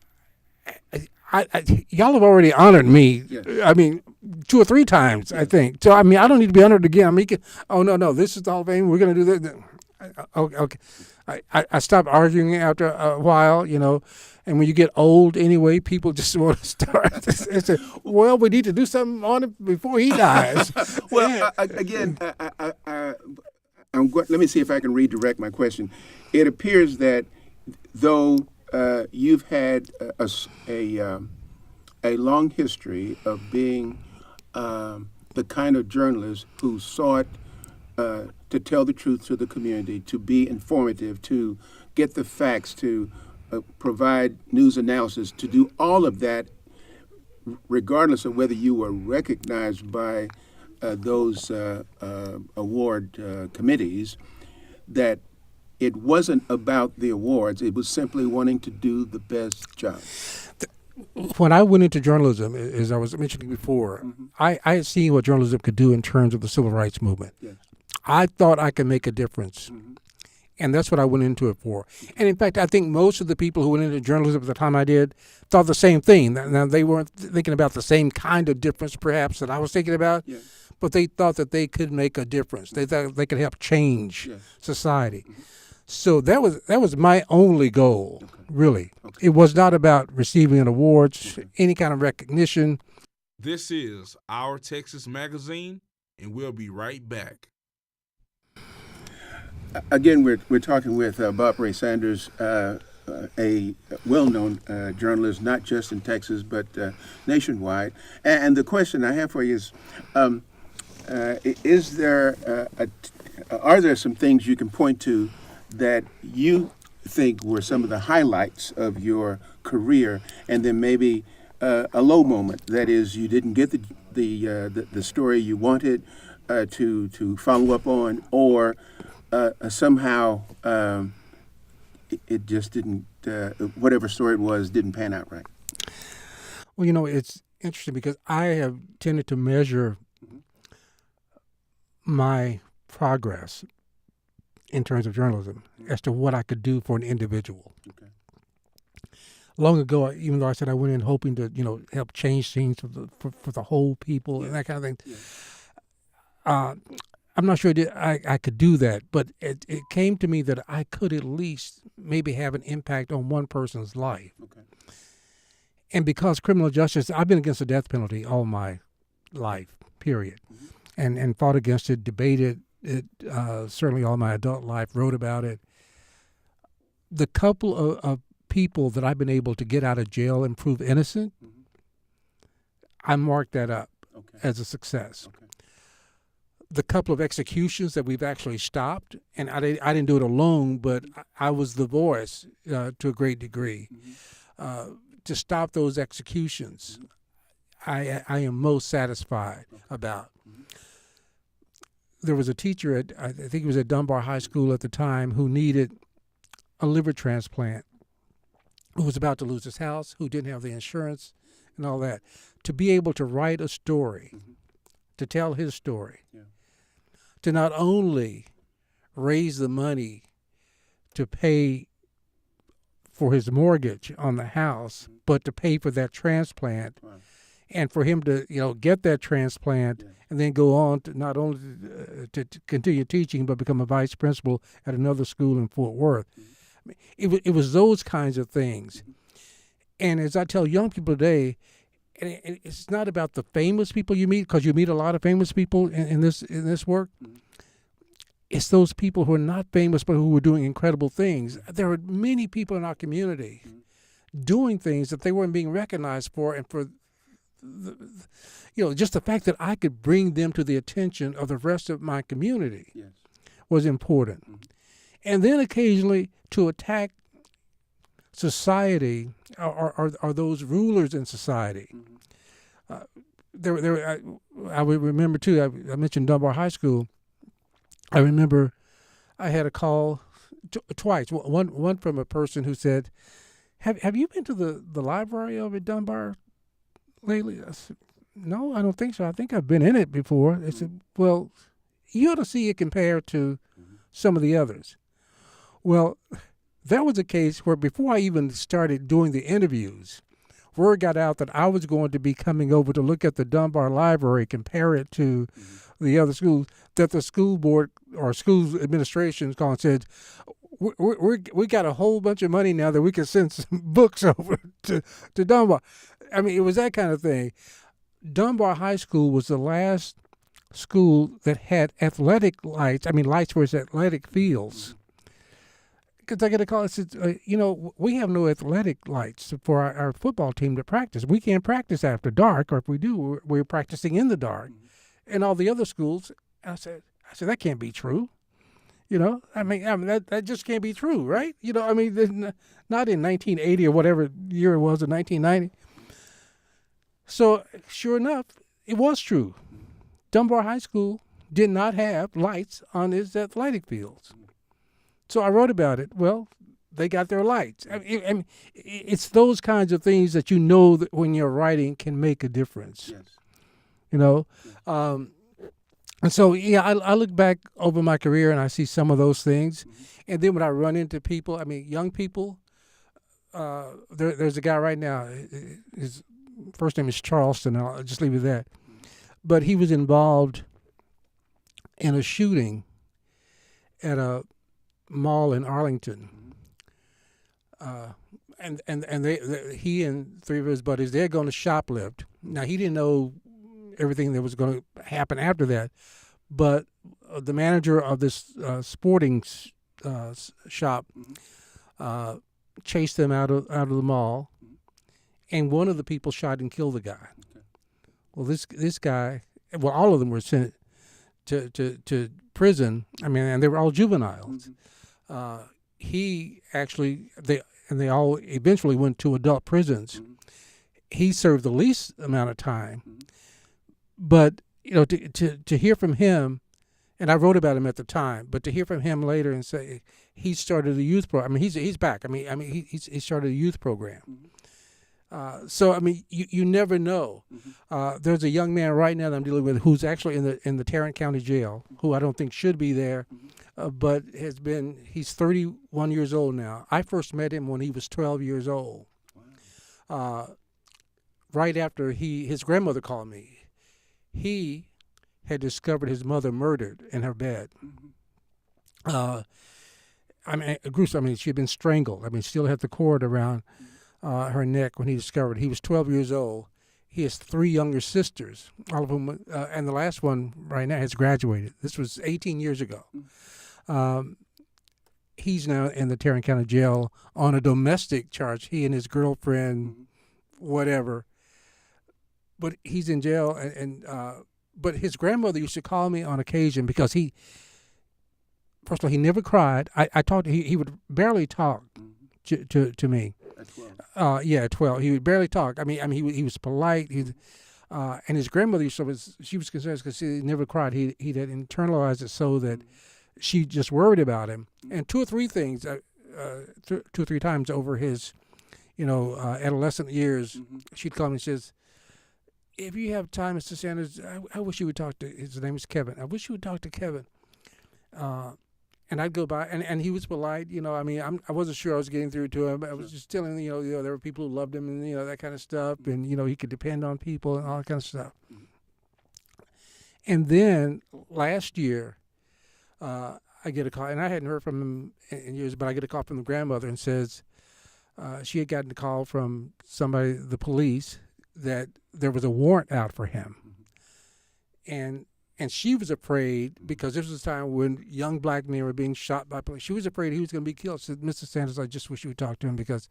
Speaker 2: y'all have already honored me. Yes. I mean, 2 or 3 times, yes. I think. So, I mean, I don't need to be honored again. I mean, no, this is the Hall of Fame. We're going to do this. Okay. I stopped arguing after a while, and when you get old anyway, people just want to start and say, well, we need to do something on it before he dies.
Speaker 1: Well, again, let me see if I can redirect my question. It appears that though you've had a long history of being the kind of journalist who sought to tell the truth to the community, to be informative, to get the facts, to provide news analysis, to do all of that, regardless of whether you were recognized by those award committees, that it wasn't about the awards. It was simply wanting to do the best job.
Speaker 2: When I went into journalism, as I was mentioning before, I had seen what journalism could do in terms of the civil rights movement. Yes. I thought I could make a difference. And that's what I went into it for. And in fact, I think most of the people who went into journalism at the time I did thought the same thing. Now, they weren't thinking about the same kind of difference, perhaps, that I was thinking about, but they thought that they could make a difference. They thought they could help change society. So that was my only goal, really. Okay. It was not about receiving an award, any kind of recognition.
Speaker 3: This is Our Texas Magazine, and we'll be right back.
Speaker 1: Again, we're talking with Bob Ray Sanders, a well-known journalist, not just in Texas but nationwide. And the question I have for you is: is there are there some things you can point to that you think were some of the highlights of your career, and then maybe a low moment? That is, you didn't get the story you wanted to follow up on, or somehow it just didn't. Whatever story it was didn't pan out right.
Speaker 2: Well, it's interesting because I have tended to measure my progress in terms of journalism as to what I could do for an individual.
Speaker 1: Okay.
Speaker 2: Long ago, even though I said I went in hoping to, help change things for the whole people and that kind of thing, I'm not sure I could do that, but it came to me that I could at least maybe have an impact on one person's life.
Speaker 1: Okay.
Speaker 2: And because criminal justice, I've been against the death penalty all my life, period, and fought against it, debated it, certainly all my adult life, wrote about it. The couple of people that I've been able to get out of jail and prove innocent, I mark that up as a success.
Speaker 1: Okay.
Speaker 2: The couple of executions that we've actually stopped, and I didn't do it alone, but I was the voice to a great degree. To stop those executions, I am most satisfied about. There was a teacher I think he was at Dunbar High School at the time, who needed a liver transplant, who was about to lose his house, who didn't have the insurance and all that. To be able to write a story, to tell his story, to not only raise the money to pay for his mortgage on the house, but to pay for that transplant, and for him to get that transplant and then go on to not only to continue teaching but become a vice principal at another school in Fort Worth. I mean, it was those kinds of things. And as I tell young people today, and it's not about the famous people you meet, because you meet a lot of famous people in this work. It's those people who are not famous but who are doing incredible things. There are many people in our community doing things that they weren't being recognized for, and for just the fact that I could bring them to the attention of the rest of my community was important. And then occasionally to attack society or those rulers in society. I would remember too. I mentioned Dunbar High School. I remember I had a call twice. One from a person who said, "Have you been to the library over at Dunbar lately?" I said, "No, I don't think so. I think I've been in it before." They said, "Well, you ought to see it compared to some of the others." Well, that was a case where before I even started doing the interviews, word got out that I was going to be coming over to look at the Dunbar Library, compare it to the other schools, that the school board or school administration called and said, we got a whole bunch of money now that we can send some books over to Dunbar. I mean, it was that kind of thing. Dunbar High School was the last school that had athletic lights, lights for its athletic fields. Because I get a call and said, we have no athletic lights for our football team to practice. We can't practice after dark, or if we do, we're practicing in the dark. And all the other schools, I said, that can't be true. That just can't be true, right? Not in 1980 or whatever year it was, in 1990. So sure enough, it was true. Dunbar High School did not have lights on its athletic fields. So I wrote about it. Well, they got their lights. It's those kinds of things that that when you're writing can make a difference. Yes. And so, I look back over my career and I see some of those things. And then when I run into people, young people, there's a guy right now, his first name is Charleston, I'll just leave it at that. But he was involved in a shooting at a mall in Arlington. He and three of his buddies, they're going to shoplift. Now, he didn't know everything that was going to happen after that, but the manager of this sporting shop chased them out of the mall, and one of the people shot and killed the guy.
Speaker 1: Okay.
Speaker 2: Well, this guy, well, all of them were sent to prison. I mean, and they were all juveniles. He actually they all eventually went to adult prisons. He served the least amount of time, but to hear from him, and I wrote about him at the time, but to hear from him later and say he started a youth program. I mean, he's back. I mean, he started a youth program. So I mean, you never know. There's a young man right now that I'm dealing with who's actually in the Tarrant County Jail, who I don't think should be there, but he's 31 years old now. I first met him when he was 12 years old. Right after his grandmother called me, he had discovered his mother murdered in her bed. I mean, gruesome. I mean, she had been strangled. I mean, still had the cord around her neck when he discovered it. He was 12 years old. He has 3 younger sisters, all of whom, and the last one right now has graduated. This was 18 years ago. He's now in the Tarrant County Jail on a domestic charge. He and his girlfriend, whatever. But he's in jail, but his grandmother used to call me on occasion because first of all, he never cried. I talked. He would barely talk to me.
Speaker 1: At 12.
Speaker 2: At 12, he would barely talk. I mean, he was polite. And his grandmother she was concerned because he never cried. He had internalized it so that she just worried about him. And 2 or 3 things, 2 or 3 times over his, adolescent years, she'd call me and says, "If you have time, Mr. Sanders, I wish you would talk to." His name is Kevin. I wish you would talk to Kevin. And I'd go by, and he was polite. I mean, I wasn't sure I was getting through to him. I was just telling there were people who loved him, and that kind of stuff, and he could depend on people and all that kind of stuff. And then last year, I get a call, and I hadn't heard from him in years, but I get a call from the grandmother and says she had gotten a call from somebody, the police, that there was a warrant out for him, and she was afraid because this was a time when young black men were being shot by police. She was afraid he was going to be killed. She said, "Mr. Sanders, I just wish you would talk to him because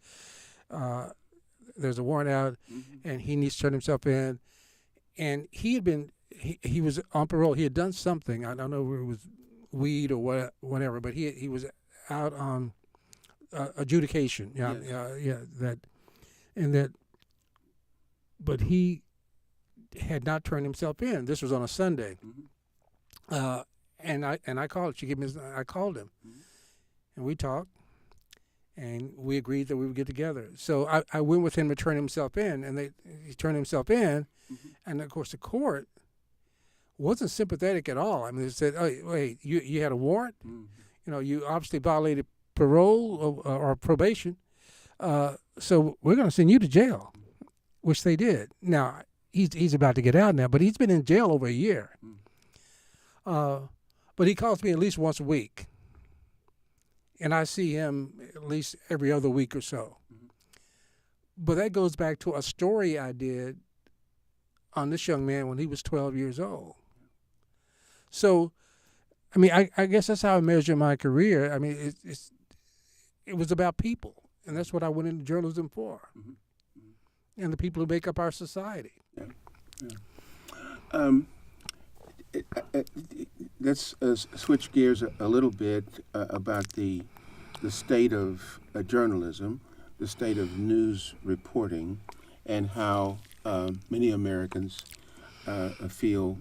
Speaker 2: there's a warrant out, and he needs to turn himself in." And he was on parole. He had done something. I don't know if it was weed or whatever, but he was out on adjudication. But he had not turned himself in. This was on a Sunday, and I called. She gave me. I called him, and we talked, and we agreed that we would get together. So I went with him to turn himself in, and he turned himself in, and of course the court wasn't sympathetic at all. I mean, they said, "Oh, wait, you had a warrant? You obviously violated parole or probation, so we're going to send you to jail," which they did. Now, he's about to get out now, but he's been in jail over a year. But he calls me at least once a week, and I see him at least every other week or so. But that goes back to a story I did on this young man when he was 12 years old. So, I mean, I guess that's how I measure my career. I mean, it was about people, and that's what I went into journalism for. And the people who make up our society.
Speaker 1: Let's switch gears a little bit about the state of journalism, the state of news reporting, and how many Americans feel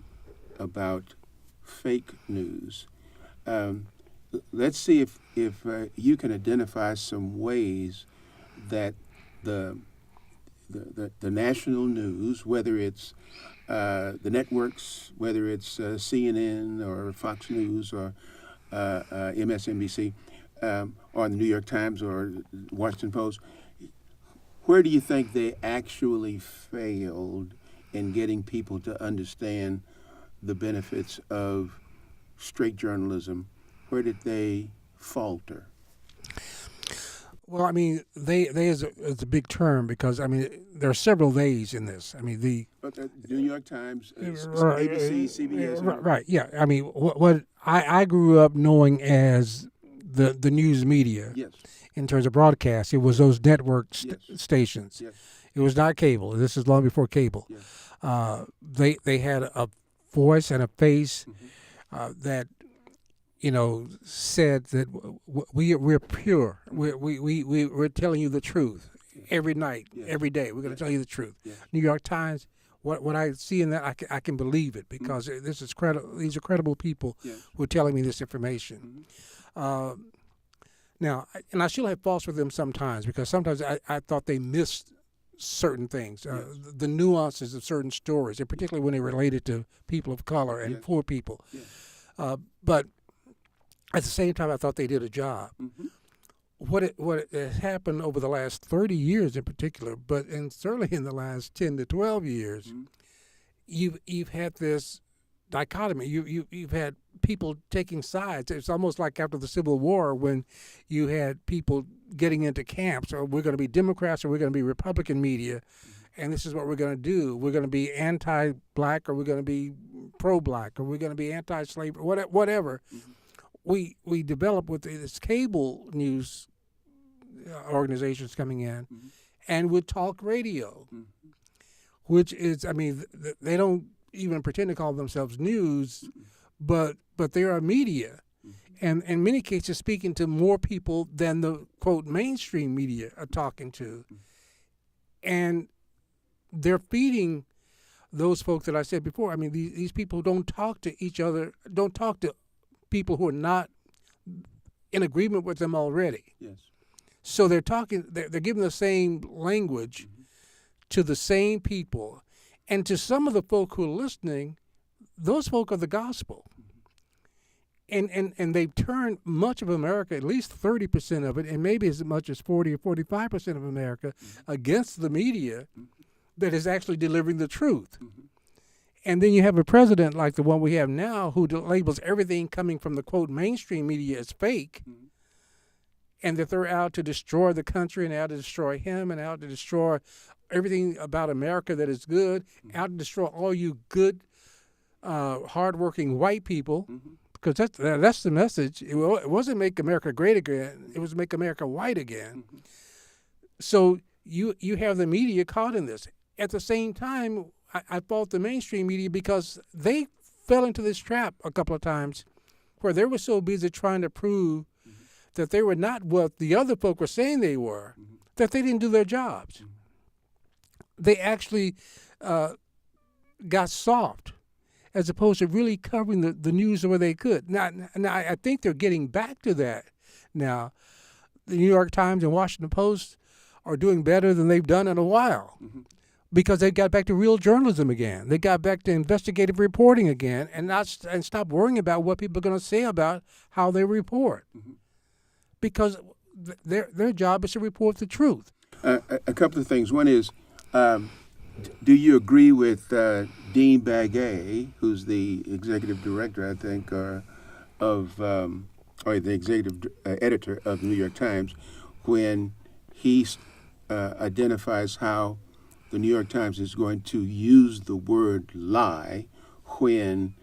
Speaker 1: about fake news. Let's see if you can identify some ways that the national news, whether it's the networks, whether it's CNN or Fox News or MSNBC or the New York Times or Washington Post, where do you think they actually failed in getting people to understand the benefits of straight journalism? Where did they falter?
Speaker 2: Well, I mean, they is a big term because, I mean, there are several theys in this. I mean, the
Speaker 1: New York Times, ABC, CBS.
Speaker 2: Right, yeah. I mean, what I grew up knowing as the news media
Speaker 1: Yes.
Speaker 2: in terms of broadcast. It was those network
Speaker 1: Yes.
Speaker 2: stations.
Speaker 1: Yes.
Speaker 2: It was not cable. This is long before cable.
Speaker 1: Yes.
Speaker 2: They had a voice and a face
Speaker 1: Mm-hmm.
Speaker 2: that said that we're pure. We're telling you the truth every night,
Speaker 1: Yes.
Speaker 2: every day. We're going to
Speaker 1: Yes.
Speaker 2: tell you the truth.
Speaker 1: Yes.
Speaker 2: New York Times. What I see in that, I can believe it because this is credible. These are credible people
Speaker 1: Yes.
Speaker 2: who are telling me this information.
Speaker 1: Mm-hmm.
Speaker 2: Now, and I still have faults with them sometimes because sometimes I thought they missed certain things,
Speaker 1: Yes.
Speaker 2: the nuances of certain stories, and particularly when they related to people of color and
Speaker 1: Yes.
Speaker 2: poor people.
Speaker 1: Yes.
Speaker 2: But at the same time, I thought they did a job.
Speaker 1: Mm-hmm.
Speaker 2: What has happened over the last 30 years in particular, and certainly in the last 10 to 12 years,
Speaker 1: Mm-hmm.
Speaker 2: you've had this dichotomy. You've had people taking sides. It's almost like after the Civil War when you had people getting into camps. Or we're going to be Democrats or we're going to be Republican media, and this is what we're going to do. We're going to be anti-black or we're going to be pro-black or we're going to be anti-slavery, whatever.
Speaker 1: Mm-hmm.
Speaker 2: We developed with this cable news organizations coming in, and with talk radio, which is, they don't even pretend to call themselves news, but they are media, and in many cases speaking to more people than the quote mainstream media are talking to, and they're feeding those folks that I said before. These people don't talk to each other, don't talk to people who are not in agreement with them already.
Speaker 1: Yes.
Speaker 2: So they're talking, they're giving the same language to the same people. And to some of the folk who are listening, those folk are the gospel. And they've turned much of America, at least 30% of it, and maybe as much as 40 or 45% of America, against the media that is actually delivering the truth. And then you have a president like the one we have now who labels everything coming from the, quote, mainstream media as fake, and that they're out to destroy the country and out to destroy him and out to destroy everything about America that is good, out to destroy all you good, hardworking white people, because that's the message. It wasn't make America great again. It was make America white again. So you have the media caught in this. At the same time, I fault the mainstream media because they fell into this trap a couple of times where they were so busy trying to prove that they were not what the other folk were saying they were, that they didn't do their jobs. They actually got soft as opposed to really covering the news the way they could. Now, I think they're getting back to that now. The New York Times and Washington Post are doing better than they've done in a while. Because they got back to real journalism again. They got back to investigative reporting again, and stop worrying about what people are going to say about how they report. Because their job is to report the truth.
Speaker 1: A couple of things. One is, do you agree with Dean Baguette, who's the executive director, I think, or the executive editor of the New York Times, when he identifies how the New York Times is going to use the word lie when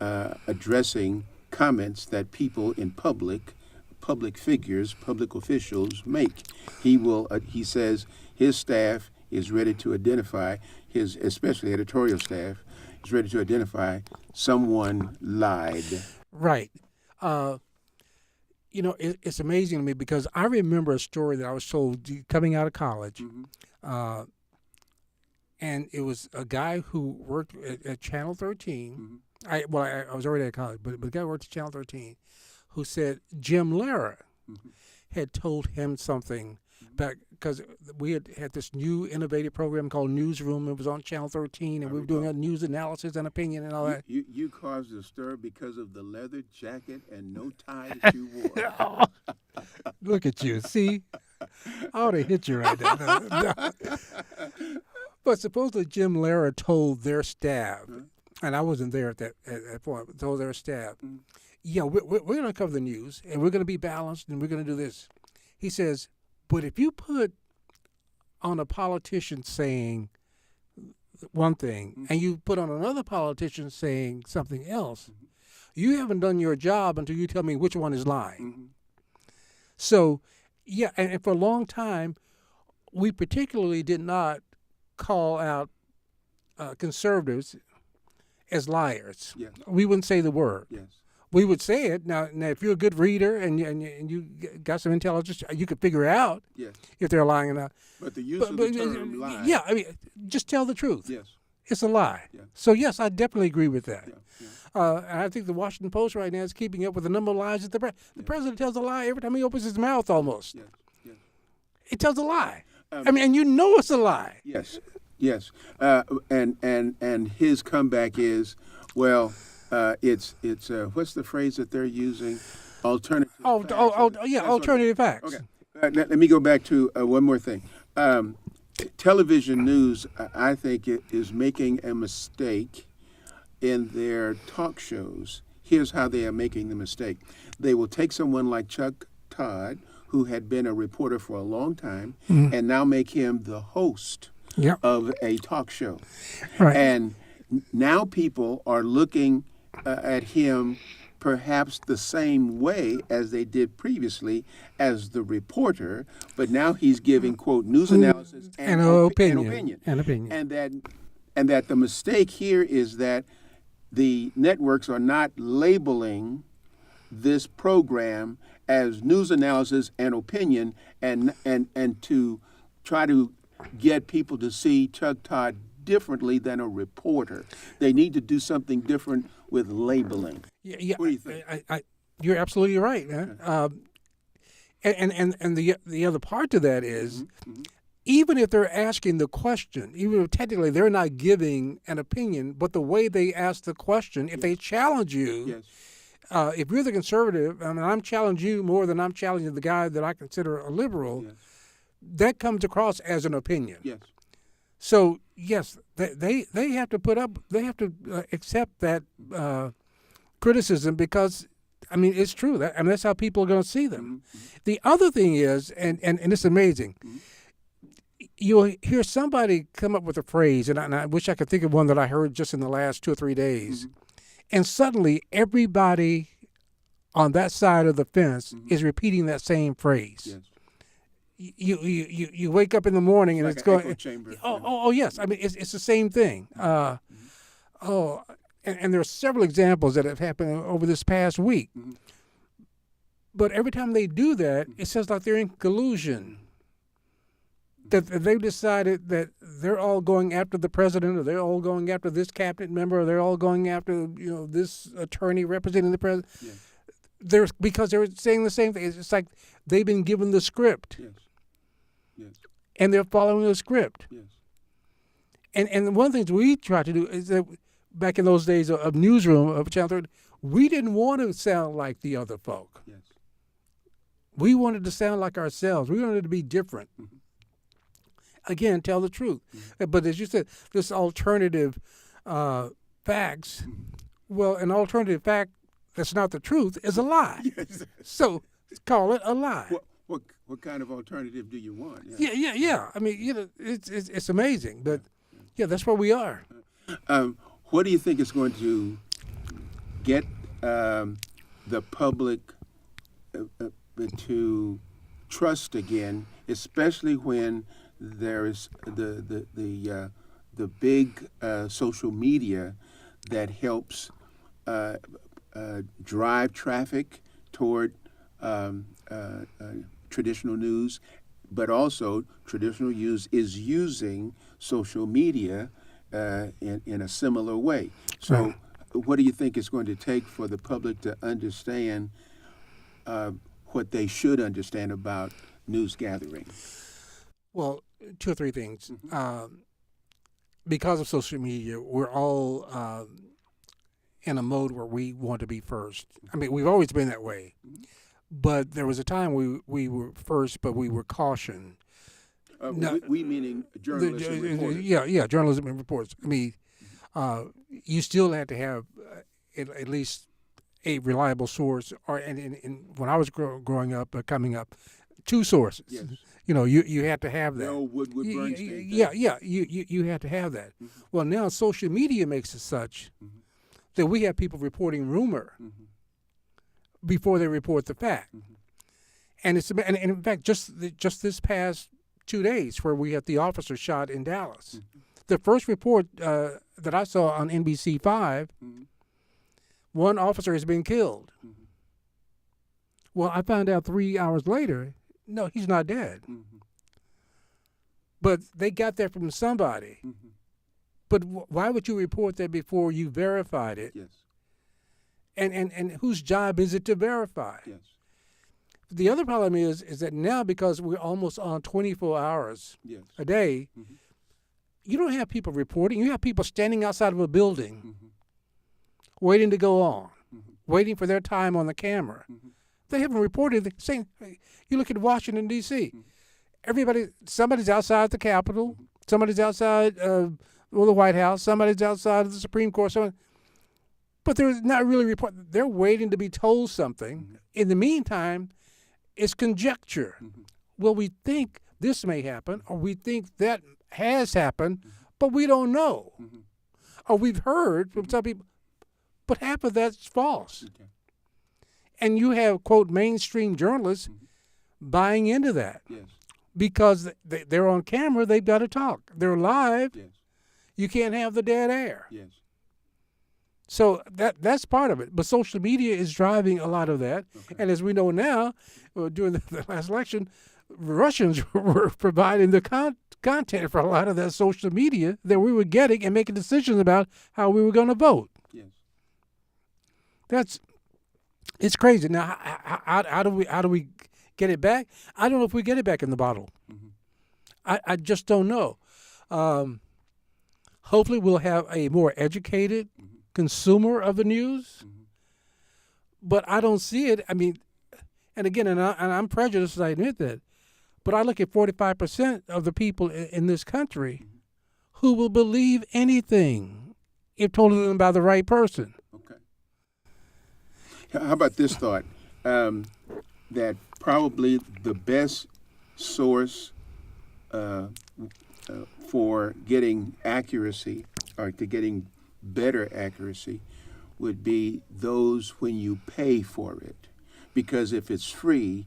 Speaker 1: addressing comments that people in public figures, public officials make. He says his staff is ready to identify, his especially editorial staff is ready to identify someone lied.
Speaker 2: Right. It's amazing to me because I remember a story that I was told coming out of college. And it was a guy who worked at Channel 13. I was already at college, but the guy who worked at Channel 13 who said Jim Lehrer had told him something back because we had this new innovative program called Newsroom. It was on Channel 13, and we were doing a news analysis and opinion and all that.
Speaker 1: You caused a stir because of the leather jacket and no tie that you wore.
Speaker 2: Look at you. See? I ought to hit you right there. No. But supposedly Jim Lehrer told their staff, and I wasn't there at that point, but told their staff, we're going to cover the news, and we're going to be balanced, and we're going to do this. He says, but if you put on a politician saying one thing, and you put on another politician saying something else, you haven't done your job until you tell me which one is lying. So, yeah, and for a long time, we particularly did not call out conservatives as liars.
Speaker 1: Yes.
Speaker 2: We wouldn't say the word.
Speaker 1: Yes.
Speaker 2: We would say it. Now if you're a good reader and you got some intelligence, you could figure out
Speaker 1: Yes.
Speaker 2: if they're lying or not.
Speaker 1: But the use of the term lie.
Speaker 2: Yeah, I mean, just tell the truth.
Speaker 1: Yes.
Speaker 2: It's a lie.
Speaker 1: Yeah.
Speaker 2: So, yes, I definitely agree with that.
Speaker 1: Yeah. Yeah.
Speaker 2: And I think the Washington Post right now is keeping up with the number of lies that the president tells a lie every time he opens his mouth almost.
Speaker 1: Yes. Yes.
Speaker 2: He tells a lie. I mean, and you know it's a lie.
Speaker 1: Yes. Yes. And his comeback is, well, it's what's the phrase that they're using? Alternative. Facts.
Speaker 2: Yeah,
Speaker 1: That's
Speaker 2: alternative facts.
Speaker 1: Okay. Let me go back to one more thing. Television news, I think, is making a mistake in their talk shows. Here's how they are making the mistake. They will take someone like Chuck Todd, who had been a reporter for a long time, and now make him the host of a talk show.
Speaker 2: Right.
Speaker 1: And now people are looking at him perhaps the same way as they did previously as the reporter, but now he's giving, quote, news analysis and opinion. And that the mistake here is that the networks are not labeling this program as news analysis and opinion and to try to get people to see Chuck Todd differently than a reporter. They need to do something different with labeling.
Speaker 2: Yeah,
Speaker 1: What do you think?
Speaker 2: You're absolutely right, man. And the other part to that is, even if they're asking the question, even if technically they're not giving an opinion, but the way they ask the question, if they challenge you, if you're the conservative, I mean, I'm challenging you more than I'm challenging the guy that I consider a liberal, that comes across as an opinion.
Speaker 1: Yes.
Speaker 2: So yes, they have to accept that criticism because, I mean, it's true. That's how people are going to see them. The other thing is, and it's amazing, you'll hear somebody come up with a phrase, and I wish I could think of one that I heard just in the last 2 or 3 days, and suddenly everybody on that side of the fence is repeating that same phrase.
Speaker 1: Yes.
Speaker 2: You wake up in the morning and
Speaker 1: Like
Speaker 2: it's
Speaker 1: an
Speaker 2: going.
Speaker 1: echo chamber.
Speaker 2: Oh yes. I mean it's the same thing. And there are several examples that have happened over this past week. But every time they do that, it sounds like they're in collusion. That they've decided that they're all going after the president, or they're all going after this cabinet member, or they're all going after this attorney representing the president. Yes. Because they're saying the same thing. It's like they've been given the script.
Speaker 1: Yes. Yes.
Speaker 2: And they're following the script.
Speaker 1: Yes.
Speaker 2: And one of the things we try to do is that back in those days of newsroom of Channel 30, we didn't want to sound like the other folk.
Speaker 1: Yes.
Speaker 2: We wanted to sound like ourselves. We wanted to be different. Again, tell the truth. But as you said, this alternative facts, well, an alternative fact that's not the truth is a lie.
Speaker 1: Yes.
Speaker 2: So call it a lie.
Speaker 1: What kind of alternative do you want?
Speaker 2: Yeah. I mean, it's amazing, but that's where we are.
Speaker 1: What do you think is going to get the public to trust again, especially when there is the big social media that helps drive traffic toward traditional news, but also traditional news is using social media in a similar way. So what do you think it's going to take for the public to understand what they should understand about news gathering?
Speaker 2: Well, 2 or 3 things. Because of social media, we're all in a mode where we want to be first. I mean, we've always been that way. But there was a time we were first, but we were cautioned.
Speaker 1: We meaning journalists and reporters.
Speaker 2: Yeah, journalism and reports. I mean, you still had to have at least a reliable source, or and when I was growing up, coming up, 2 sources.
Speaker 1: Yes.
Speaker 2: You had to have that.
Speaker 1: No Woodward Bernstein.
Speaker 2: You had to have that. Well, now social media makes it such that we have people reporting rumor before they report the fact. And and in fact, just this past 2 days, where we had the officer shot in Dallas. The first report that I saw on NBC5, one officer has been killed. Well, I found out 3 hours later, no, he's not dead. But they got that from somebody. But why would you report that before you verified it?
Speaker 1: Yes.
Speaker 2: And whose job is it to verify?
Speaker 1: Yes.
Speaker 2: The other problem is that now, because we're almost on 24 hours
Speaker 1: Yes.
Speaker 2: a day, you don't have people reporting. You have people standing outside of a building waiting to go on, waiting for their time on the camera. They haven't reported. Saying, you look at Washington, D.C., somebody's outside the Capitol, somebody's outside the White House, somebody's outside of the Supreme Court, but they're not really reporting. They're waiting to be told something. In the meantime, it's conjecture. Well, we think this may happen, or we think that has happened, but we don't know. Or we've heard from some people, but half of that's false.
Speaker 1: Okay.
Speaker 2: And you have, quote, mainstream journalists buying into that.
Speaker 1: Yes.
Speaker 2: Because they're on camera, they've got to talk. They're live.
Speaker 1: Yes.
Speaker 2: You can't have the dead air.
Speaker 1: Yes.
Speaker 2: So that's part of it. But social media is driving a lot of that.
Speaker 1: Okay.
Speaker 2: And as we know now, during the last election, Russians were providing the content for a lot of that social media that we were getting and making decisions about how we were going to vote.
Speaker 1: Yes.
Speaker 2: It's crazy. Now, how do we get it back? I don't know if we get it back in the bottle. I just don't know. Hopefully, we'll have a more educated consumer of the news. But I don't see it. I mean, and again, and I'm prejudiced, I admit that. But I look at 45% of the people in this country who will believe anything if told to them by the right person.
Speaker 1: Okay. How about this thought? That probably the best source for getting accuracy, or to getting better accuracy, would be those when you pay for it. Because if it's free,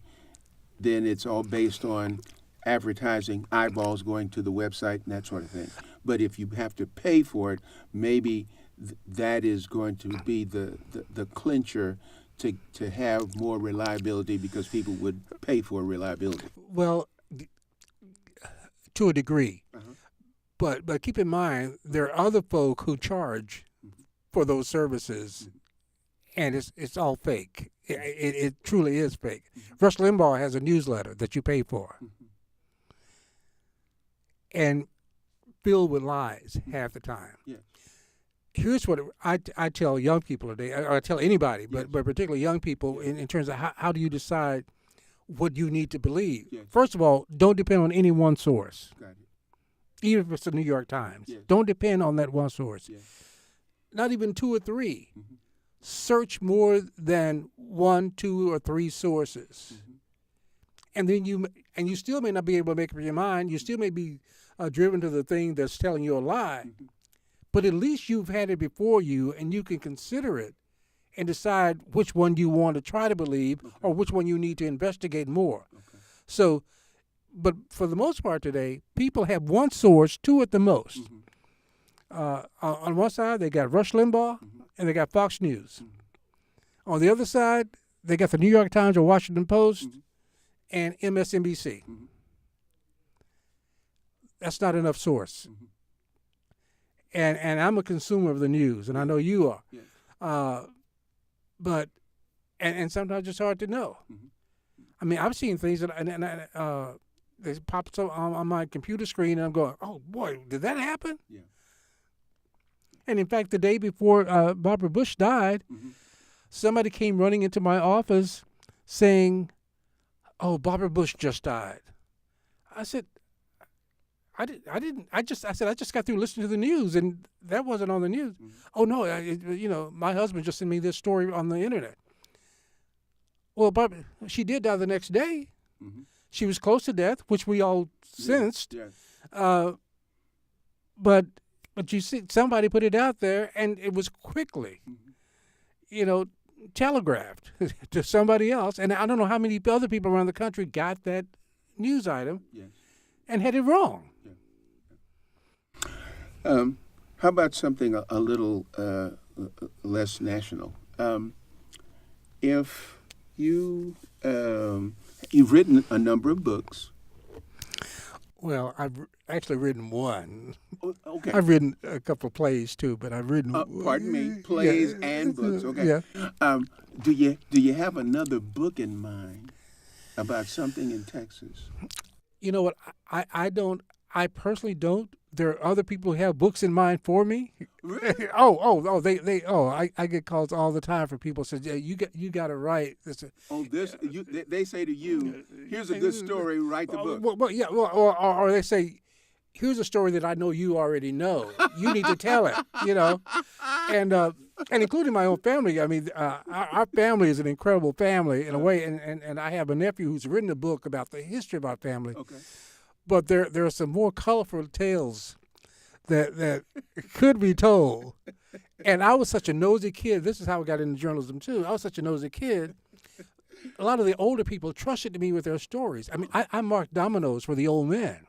Speaker 1: then it's all based on advertising, eyeballs going to the website, and that sort of thing. But if you have to pay for it, maybe that is going to be the clincher to have more reliability, because people would pay for reliability.
Speaker 2: Well, to a degree. But keep in mind, there are other folk who charge for those services, and it's all fake. It truly is fake. Rush Limbaugh has a newsletter that you pay for, and filled with lies half the time.
Speaker 1: Yeah.
Speaker 2: Here's what I tell young people today, or I tell anybody, but particularly young people, in terms of how do you decide what you need to believe.
Speaker 1: Yes.
Speaker 2: First of all, don't depend on any one source.
Speaker 1: Got it.
Speaker 2: Even if it's the New York Times.
Speaker 1: Yes.
Speaker 2: Don't depend on that one source.
Speaker 1: Yes.
Speaker 2: Not even two or three. Search more than 1, 2, or 3 sources. And then you still may not be able to make up your mind. You still may be driven to the thing that's telling you a lie. But at least you've had it before you, and you can consider it and decide which one you want to try to believe, or which one you need to investigate more. So, but for the most part today, people have one source, 2 at the most. On one side, they got Rush Limbaugh, and they got Fox News. On the other side, they got the New York Times or Washington Post and MSNBC. That's not enough source. And I'm a consumer of the news, and I know you are.
Speaker 1: Yes.
Speaker 2: But sometimes it's hard to know. I mean, I've seen things that they pop up on my computer screen, and I'm going, "Oh boy, did that happen?"
Speaker 1: Yeah.
Speaker 2: And in fact, the day before Barbara Bush died, somebody came running into my office saying, "Oh, Barbara Bush just died." I said, I said, I just got through listening to the news, and that wasn't on the news. Oh no, my husband just sent me this story on the internet. Well, Barbara, she did die the next day. She was close to death, which we all sensed.
Speaker 1: Yes.
Speaker 2: But you see, somebody put it out there, and it was quickly. telegraphed to somebody else, and I don't know how many other people around the country got that news item
Speaker 1: Yes.
Speaker 2: and had it wrong.
Speaker 1: How about something a little less national? If you've written a number of books.
Speaker 2: Well, I've actually written one.
Speaker 1: Oh, okay.
Speaker 2: I've written a couple of plays too, but I've written.
Speaker 1: Pardon me, plays and books. Okay.
Speaker 2: Yeah.
Speaker 1: Do you have another book in mind about something in Texas?
Speaker 2: You know what? I don't. I personally don't. There are other people who have books in mind for me.
Speaker 1: Really?
Speaker 2: I get calls all the time from people say, yeah, you got it right.
Speaker 1: They say to you, here's a good story, write the book.
Speaker 2: Or they say, here's a story that I know you already know. You need to tell it, and including my own family. I mean, our family is an incredible family in a way, and I have a nephew who's written a book about the history of our family.
Speaker 1: Okay.
Speaker 2: But there are some more colorful tales that could be told. And I was such a nosy kid. This is how I got into journalism, too. I was such a nosy kid. A lot of the older people trusted me with their stories. I mean, I marked dominoes for the old men.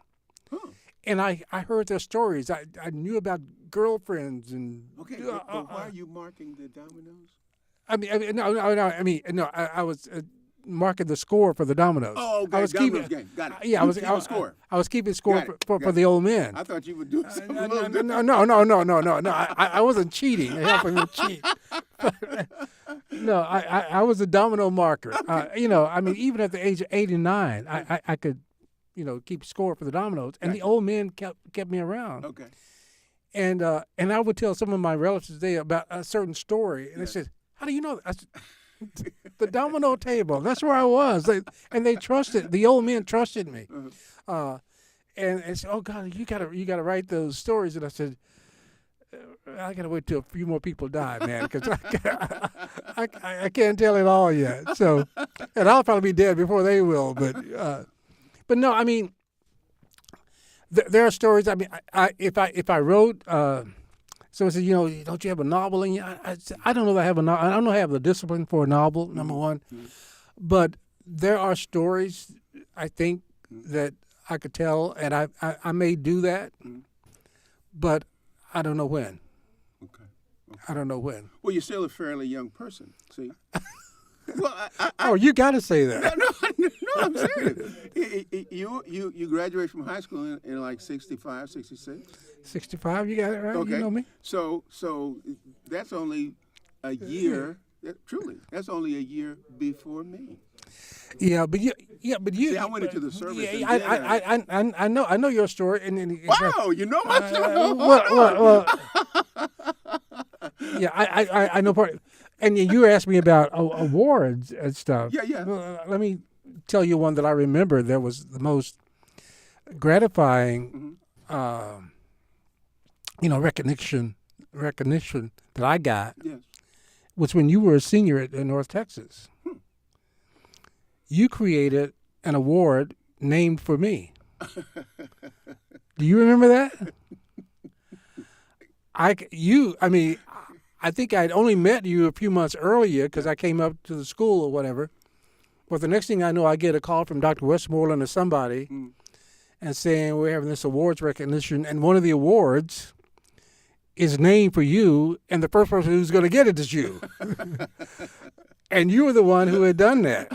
Speaker 1: Huh.
Speaker 2: And I heard their stories. I knew about girlfriends and.
Speaker 1: Okay, but why are you marking the dominoes?
Speaker 2: I was marking the score for the dominoes.
Speaker 1: Oh, okay.
Speaker 2: I was
Speaker 1: Dominoes game. Got it.
Speaker 2: Yeah, I was
Speaker 1: keeping score.
Speaker 2: I was keeping score
Speaker 1: Got it,
Speaker 2: for the old men.
Speaker 1: I thought you were doing something a little different.
Speaker 2: No. I wasn't cheating. Helping them cheat. No, I was a domino marker. Even at the age of 8 and 9, I could, keep score for the dominoes, and the old men kept me around.
Speaker 1: Okay.
Speaker 2: And I would tell some of my relatives today about a certain story, and they said, "How do you know that?" I said, the domino table. That's where I was. They trusted. The old men trusted me. And said, "Oh God, you gotta write those stories." And I said, "I gotta wait till a few more people die, man, because I can't tell it all yet." So, and I'll probably be dead before they will. But no, I mean, there are stories. I mean, if I wrote. Someone said, don't you have a novel in you? I don't know that I have a novel. I don't know if I have the discipline for a novel, number one. Mm-hmm. But there are stories, I think, that I could tell, and I may do that, but I don't know when.
Speaker 1: Okay.
Speaker 2: I don't know when.
Speaker 1: Well, you're still a fairly young person, see? Well,
Speaker 2: you got to say that.
Speaker 1: No, I'm serious. You graduated from high school in like 65, 66?
Speaker 2: 65, you got it right.
Speaker 1: Okay.
Speaker 2: You know me.
Speaker 1: So that's only a year. Truly, that's only a year before me.
Speaker 2: Yeah, but you.
Speaker 1: See, I went into the service.
Speaker 2: Yeah, I know your story.
Speaker 1: Wow, you know my story.
Speaker 2: Well. Yeah, I know part. And you asked me about awards and stuff.
Speaker 1: Yeah.
Speaker 2: Let me tell you one that I remember that was the most gratifying, recognition that I got.
Speaker 1: Yes.
Speaker 2: Was when you were a senior at North Texas. You created an award named for me. Do you remember that? I think I'd only met you a few months earlier because I came up to the school or whatever. But the next thing I know, I get a call from Dr. Westmoreland or somebody and saying we're having this awards recognition, and one of the awards is named for you, and the first person who's going to get it is you. And you were the one who had done that.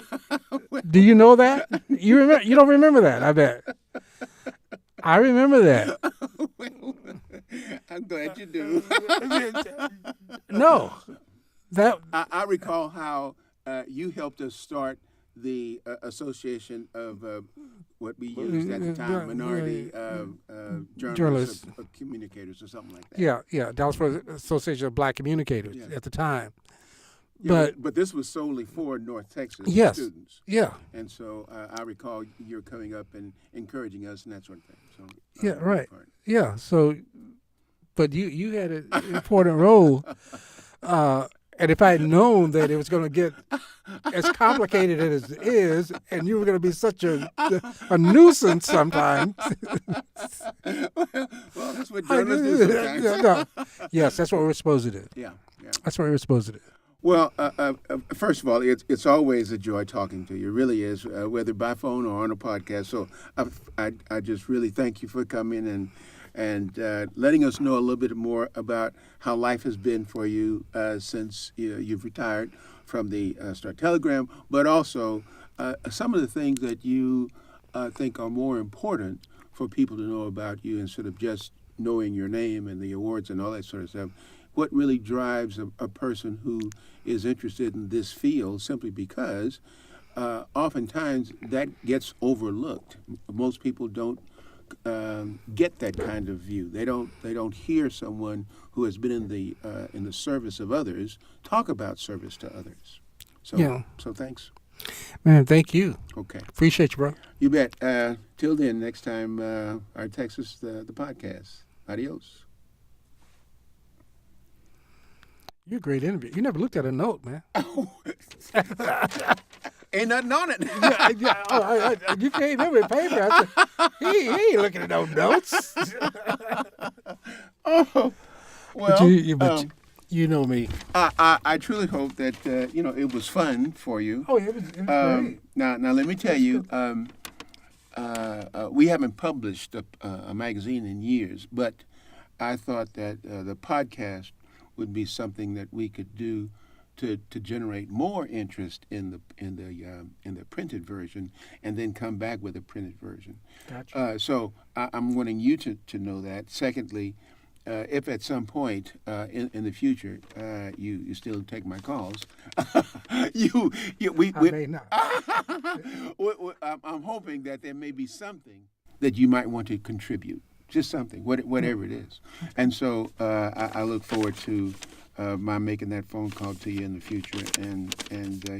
Speaker 2: Do you know that? You remember? You don't remember that, I bet. I remember that.
Speaker 1: I'm glad you do.
Speaker 2: No.
Speaker 1: I recall how you helped us start the association of what we used at the time, minority journalists or communicators or something like that.
Speaker 2: Yeah. Dallas Association of Black Communicators at the time.
Speaker 1: Yeah, but this was solely for North Texas students.
Speaker 2: Yeah.
Speaker 1: And so I recall you're coming up and encouraging us and that sort of thing. So,
Speaker 2: right. Yeah. So, but you had an important role. And if I had known that it was going to get as complicated as it is, and you were going to be such a nuisance sometimes.
Speaker 1: Well, that's what journalists do sometimes.
Speaker 2: Yes, that's what we're supposed to do.
Speaker 1: Yeah.
Speaker 2: That's what we're supposed to do.
Speaker 1: Well, first of all, it's always a joy talking to you. It really is, whether by phone or on a podcast. So I just really thank you for coming and letting us know a little bit more about how life has been for you since you've retired from the Star Telegram, but also some of the things that you think are more important for people to know about you instead of just knowing your name and the awards and all that sort of stuff. What really drives a person who is interested in this field, simply because oftentimes that gets overlooked. Most people don't get that kind of view. They don't hear someone who has been in the service of others talk about service to others. So
Speaker 2: Yeah.
Speaker 1: so thanks.
Speaker 2: Man, thank you.
Speaker 1: Okay.
Speaker 2: Appreciate you, bro.
Speaker 1: You bet. Till then, next time, our Texas the podcast. Adios.
Speaker 2: You're a great interview. You never looked at a note, man.
Speaker 1: Ain't nothing on it.
Speaker 2: You came in with paper. I said, he ain't looking at no notes.
Speaker 1: Oh, well.
Speaker 2: But you know me.
Speaker 1: I truly hope that it was fun for you.
Speaker 2: Oh, it was great.
Speaker 1: Now let me tell you, we haven't published a magazine in years, but I thought that the podcast would be something that we could do to generate more interest in the printed version, and then come back with a printed version.
Speaker 2: Gotcha.
Speaker 1: So I'm wanting you to know that. Secondly, if at some point in the future you still take my calls,
Speaker 2: I may not.
Speaker 1: I'm hoping that there may be something that you might want to contribute, just something, whatever it is. And so I look forward to my making that phone call to you in the future and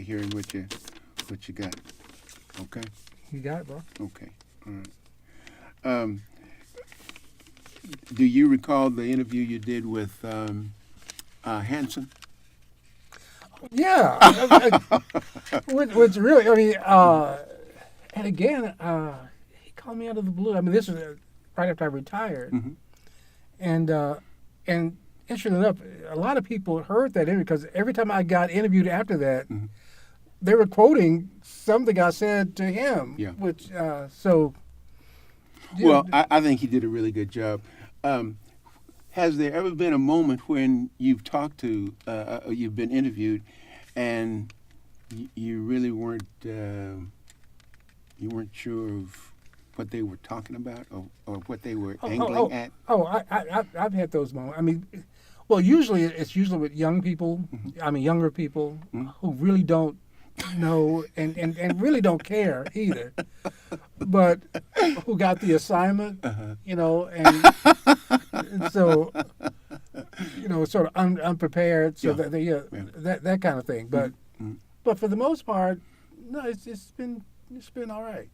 Speaker 1: hearing what you got. Okay.
Speaker 2: You got it, bro.
Speaker 1: Okay. All right. Do you recall the interview you did with Hanson?
Speaker 2: Yeah. Which really, I mean, and again, he called me out of the blue. I mean, this was right after I retired.
Speaker 1: Mm-hmm.
Speaker 2: And interestingly enough, a lot of people heard that interview because every time I got interviewed after that,
Speaker 1: Mm-hmm.
Speaker 2: they were quoting something I said to him.
Speaker 1: Yeah.
Speaker 2: Which, so.
Speaker 1: Well, I think he did a really good job. Has there ever been a moment when you've talked to, you've been interviewed, and you really weren't sure of what they were talking about or what they were angling at?
Speaker 2: I've had those moments. I mean, well, usually it's with young people.
Speaker 1: Mm-hmm.
Speaker 2: I mean, younger people
Speaker 1: Mm-hmm.
Speaker 2: who really don't know and really don't care either, but who got the assignment, and so sort of unprepared, so that they that kind of thing. But but for the most part, no, it's been all right.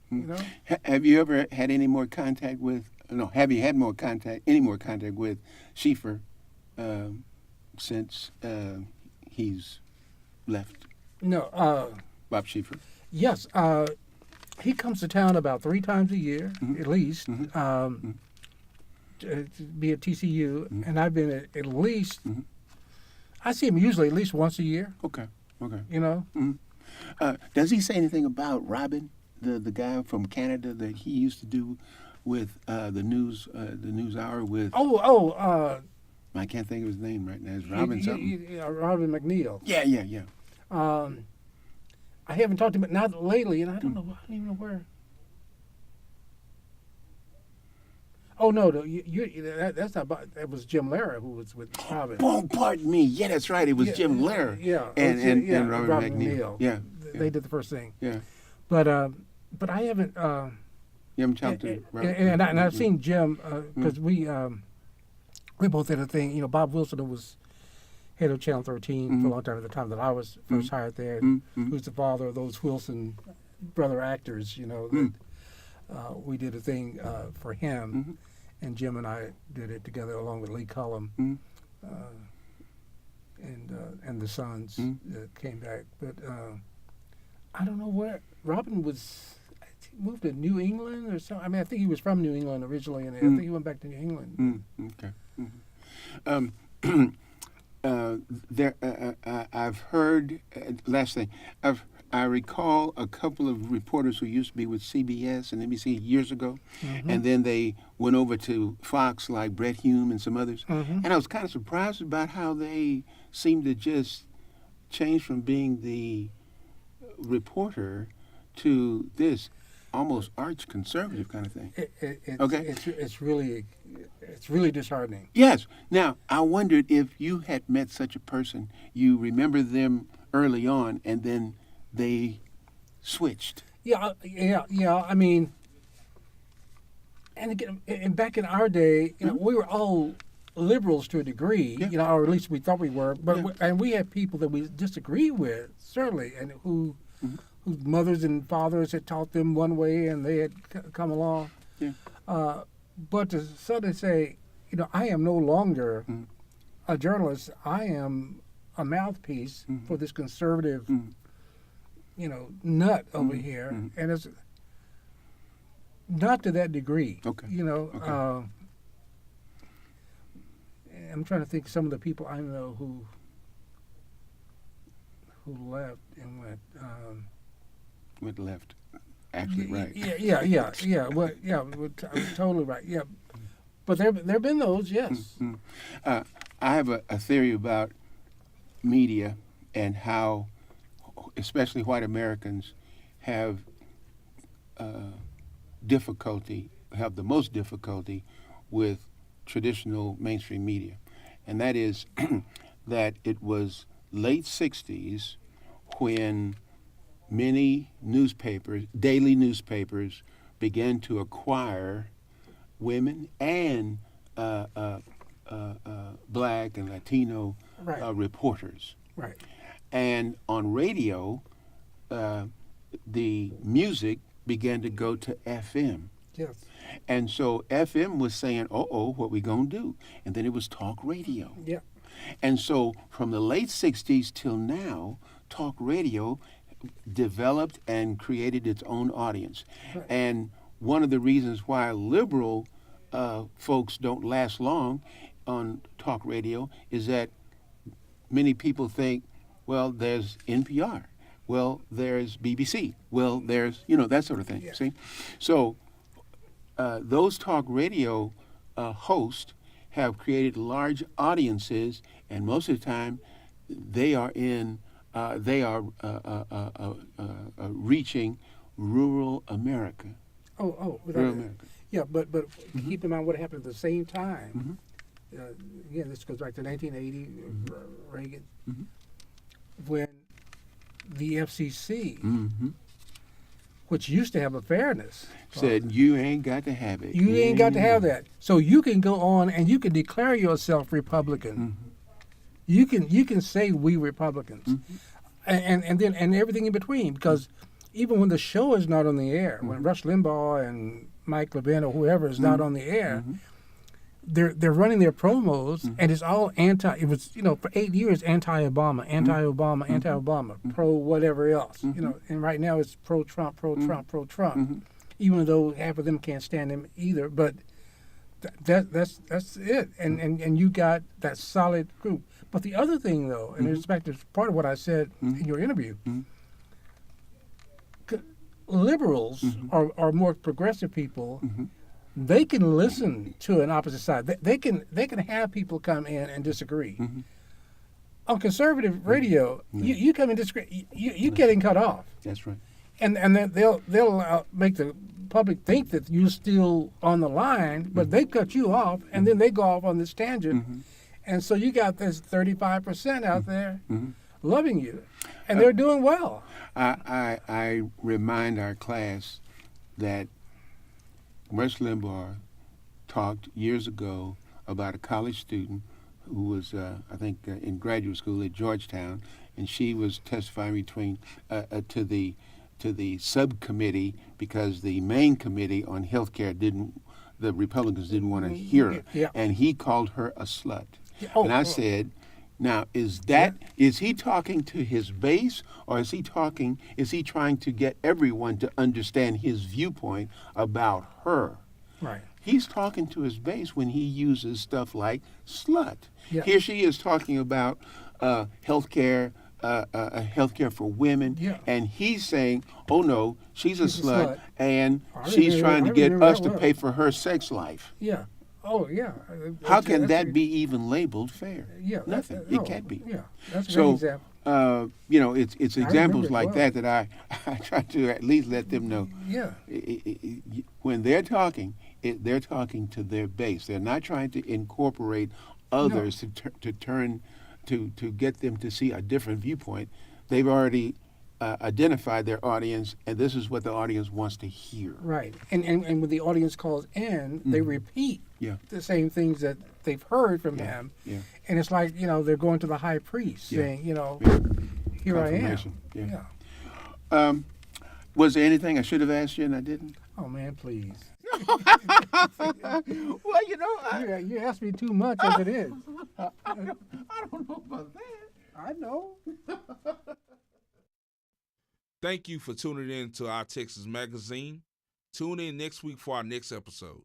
Speaker 1: Have you ever had any more contact with? No, have you had any more contact with Schieffer since he's left?
Speaker 2: No.
Speaker 1: Bob Schieffer.
Speaker 2: Yes. He comes to town about 3 times a year, at least, to be at TCU, and I've been at least. I see him usually at least once a year.
Speaker 1: Okay.
Speaker 2: Mm-hmm.
Speaker 1: Does he say anything about Robin, the guy from Canada that he used to do with the news hour with? I can't think of his name right now. It's Robin something.
Speaker 2: Robin McNeil.
Speaker 1: Yeah.
Speaker 2: I haven't talked to him not lately, and I don't even know where. Oh no, that's not. That was Jim Lehrer who was with Robin.
Speaker 1: Oh, pardon me. Yeah, that's right. It was Jim Lehrer.
Speaker 2: Yeah,
Speaker 1: and Robin McNeil. Yeah,
Speaker 2: they did the first thing.
Speaker 1: Yeah,
Speaker 2: but I haven't.
Speaker 1: You haven't talked to Robin.
Speaker 2: And I've seen Jim because we both had a thing. Bob Wilson, who was head of Channel 13 for a long time at the time that I was first hired there, who's the father of those Wilson brother actors. That, we did a thing for him, and Jim and I did it together along with Lee Cullum, and the Sons came back. But I don't know where Robin was. He moved to New England or something. I mean, I think he was from New England originally, and I think he went back to New England.
Speaker 1: Okay. there, I've heard. Last thing, I recall a couple of reporters who used to be with CBS and NBC years ago, and then they went over to Fox, like Brett Hume and some others. And I was kind of surprised about how they seemed to just change from being the reporter to this almost arch conservative kind of thing. Okay.
Speaker 2: It's really disheartening.
Speaker 1: Yes. Now, I wondered if you had met such a person, you remember them early on, and then they switched.
Speaker 2: Yeah. I mean, and again, and back in our day, we were all liberals to a degree,
Speaker 1: Yeah.
Speaker 2: or at least we thought we were. But
Speaker 1: Yeah.
Speaker 2: and we had people that we disagreed with, certainly, and whose mothers and fathers had taught them one way, and they had come along.
Speaker 1: Yeah.
Speaker 2: But to suddenly say, I am no longer a journalist. I am a mouthpiece for this conservative, nut over here, and it's not to that degree.
Speaker 1: Okay.
Speaker 2: Okay. I'm trying to think of some of the people I know who left and went.
Speaker 1: Went left. Actually, right.
Speaker 2: Yeah. Well, totally right. Yeah, but there've been those, yes.
Speaker 1: I have a theory about media and how, especially white Americans, have have the most difficulty with traditional mainstream media, and that is that it was late 60s when many newspapers, daily newspapers, began to acquire women and black and Latino reporters.
Speaker 2: Right.
Speaker 1: And on radio, the music began to go to FM.
Speaker 2: Yes.
Speaker 1: And so FM was saying, what we gonna do? And then it was talk radio.
Speaker 2: Yeah.
Speaker 1: And so from the late 60s till now, talk radio developed and created its own audience.
Speaker 2: Right.
Speaker 1: And one of the reasons why liberal folks don't last long on talk radio is that many people think, well, there's NPR. Well, there's BBC. Well, there's, that sort of thing,
Speaker 2: Yeah.
Speaker 1: see? So those talk radio hosts have created large audiences, and most of the time they are reaching rural America. Rural America.
Speaker 2: Yeah, but keep in mind what happened at the same time. Again, this goes back to 1980, Reagan, when the FCC, which used to have a fairness,
Speaker 1: said you ain't got to have it.
Speaker 2: You ain't got to have that. So you can go on and you can declare yourself Republican. You can say we Republicans, and then everything in between, because even when the show is not on the air, when Rush Limbaugh and Mike Levin or whoever is not on the air, they're running their promos, and it's all anti. It was for 8 years anti-Obama, anti-Obama, anti-Obama, pro whatever else. And right now it's pro-Trump, pro-Trump, pro-Trump. Even though half of them can't stand him either, but that's it. And you got that solid group. But the other thing, though, and it's back to part of what I said in your interview, liberals are more progressive people. They can listen to an opposite side. They can have people come in and disagree. On conservative radio, you come and disagree, you're getting cut off.
Speaker 1: That's right.
Speaker 2: And then they'll make the public think that you're still on the line, but they cut you off, and then they go off on this tangent. And so you got this 35% out there loving you, and they're doing well.
Speaker 1: I remind our class that Rush Limbaugh talked years ago about a college student who was, I think, in graduate school at Georgetown, and she was testifying to the subcommittee because the main committee on health care the Republicans didn't want to hear her, and he called her a slut. And I said, now, is he talking to his base, or is he trying to get everyone to understand his viewpoint about her?
Speaker 2: Right.
Speaker 1: He's talking to his base when he uses stuff like slut.
Speaker 2: Yeah.
Speaker 1: Here she is talking about healthcare, healthcare for women,
Speaker 2: Yeah.
Speaker 1: and he's saying, "Oh no, she's a
Speaker 2: She's a
Speaker 1: slut,
Speaker 2: slut.
Speaker 1: and
Speaker 2: I
Speaker 1: she's
Speaker 2: remember-
Speaker 1: trying to
Speaker 2: I
Speaker 1: get
Speaker 2: remember
Speaker 1: us
Speaker 2: that
Speaker 1: to
Speaker 2: well.
Speaker 1: pay for her sex life."
Speaker 2: Yeah. Oh, yeah.
Speaker 1: How can that be even labeled fair?
Speaker 2: Yeah.
Speaker 1: Nothing.
Speaker 2: No,
Speaker 1: It can't be.
Speaker 2: Yeah. That's a
Speaker 1: So,
Speaker 2: great example.
Speaker 1: it's
Speaker 2: remember
Speaker 1: examples
Speaker 2: it
Speaker 1: like
Speaker 2: well.
Speaker 1: that I try to at least let them know.
Speaker 2: Yeah.
Speaker 1: When they're talking, they're talking to their base. They're not trying to incorporate others to get them to see a different viewpoint. They've already identified their audience, and this is what the audience wants to hear.
Speaker 2: Right. And when the audience calls in, they repeat
Speaker 1: Yeah.
Speaker 2: the same things that they've heard from him.
Speaker 1: Yeah.
Speaker 2: And it's like, they're going to the high priest
Speaker 1: Yeah.
Speaker 2: saying, here I am.
Speaker 1: Confirmation. Yeah.
Speaker 2: Yeah.
Speaker 1: Was there anything I should have asked you and I didn't?
Speaker 2: Oh, man, please.
Speaker 1: Well,
Speaker 2: You asked me too much as it is.
Speaker 1: I don't know about that.
Speaker 2: I know.
Speaker 3: Thank you for tuning in to our Texas Magazine. Tune in next week for our next episode.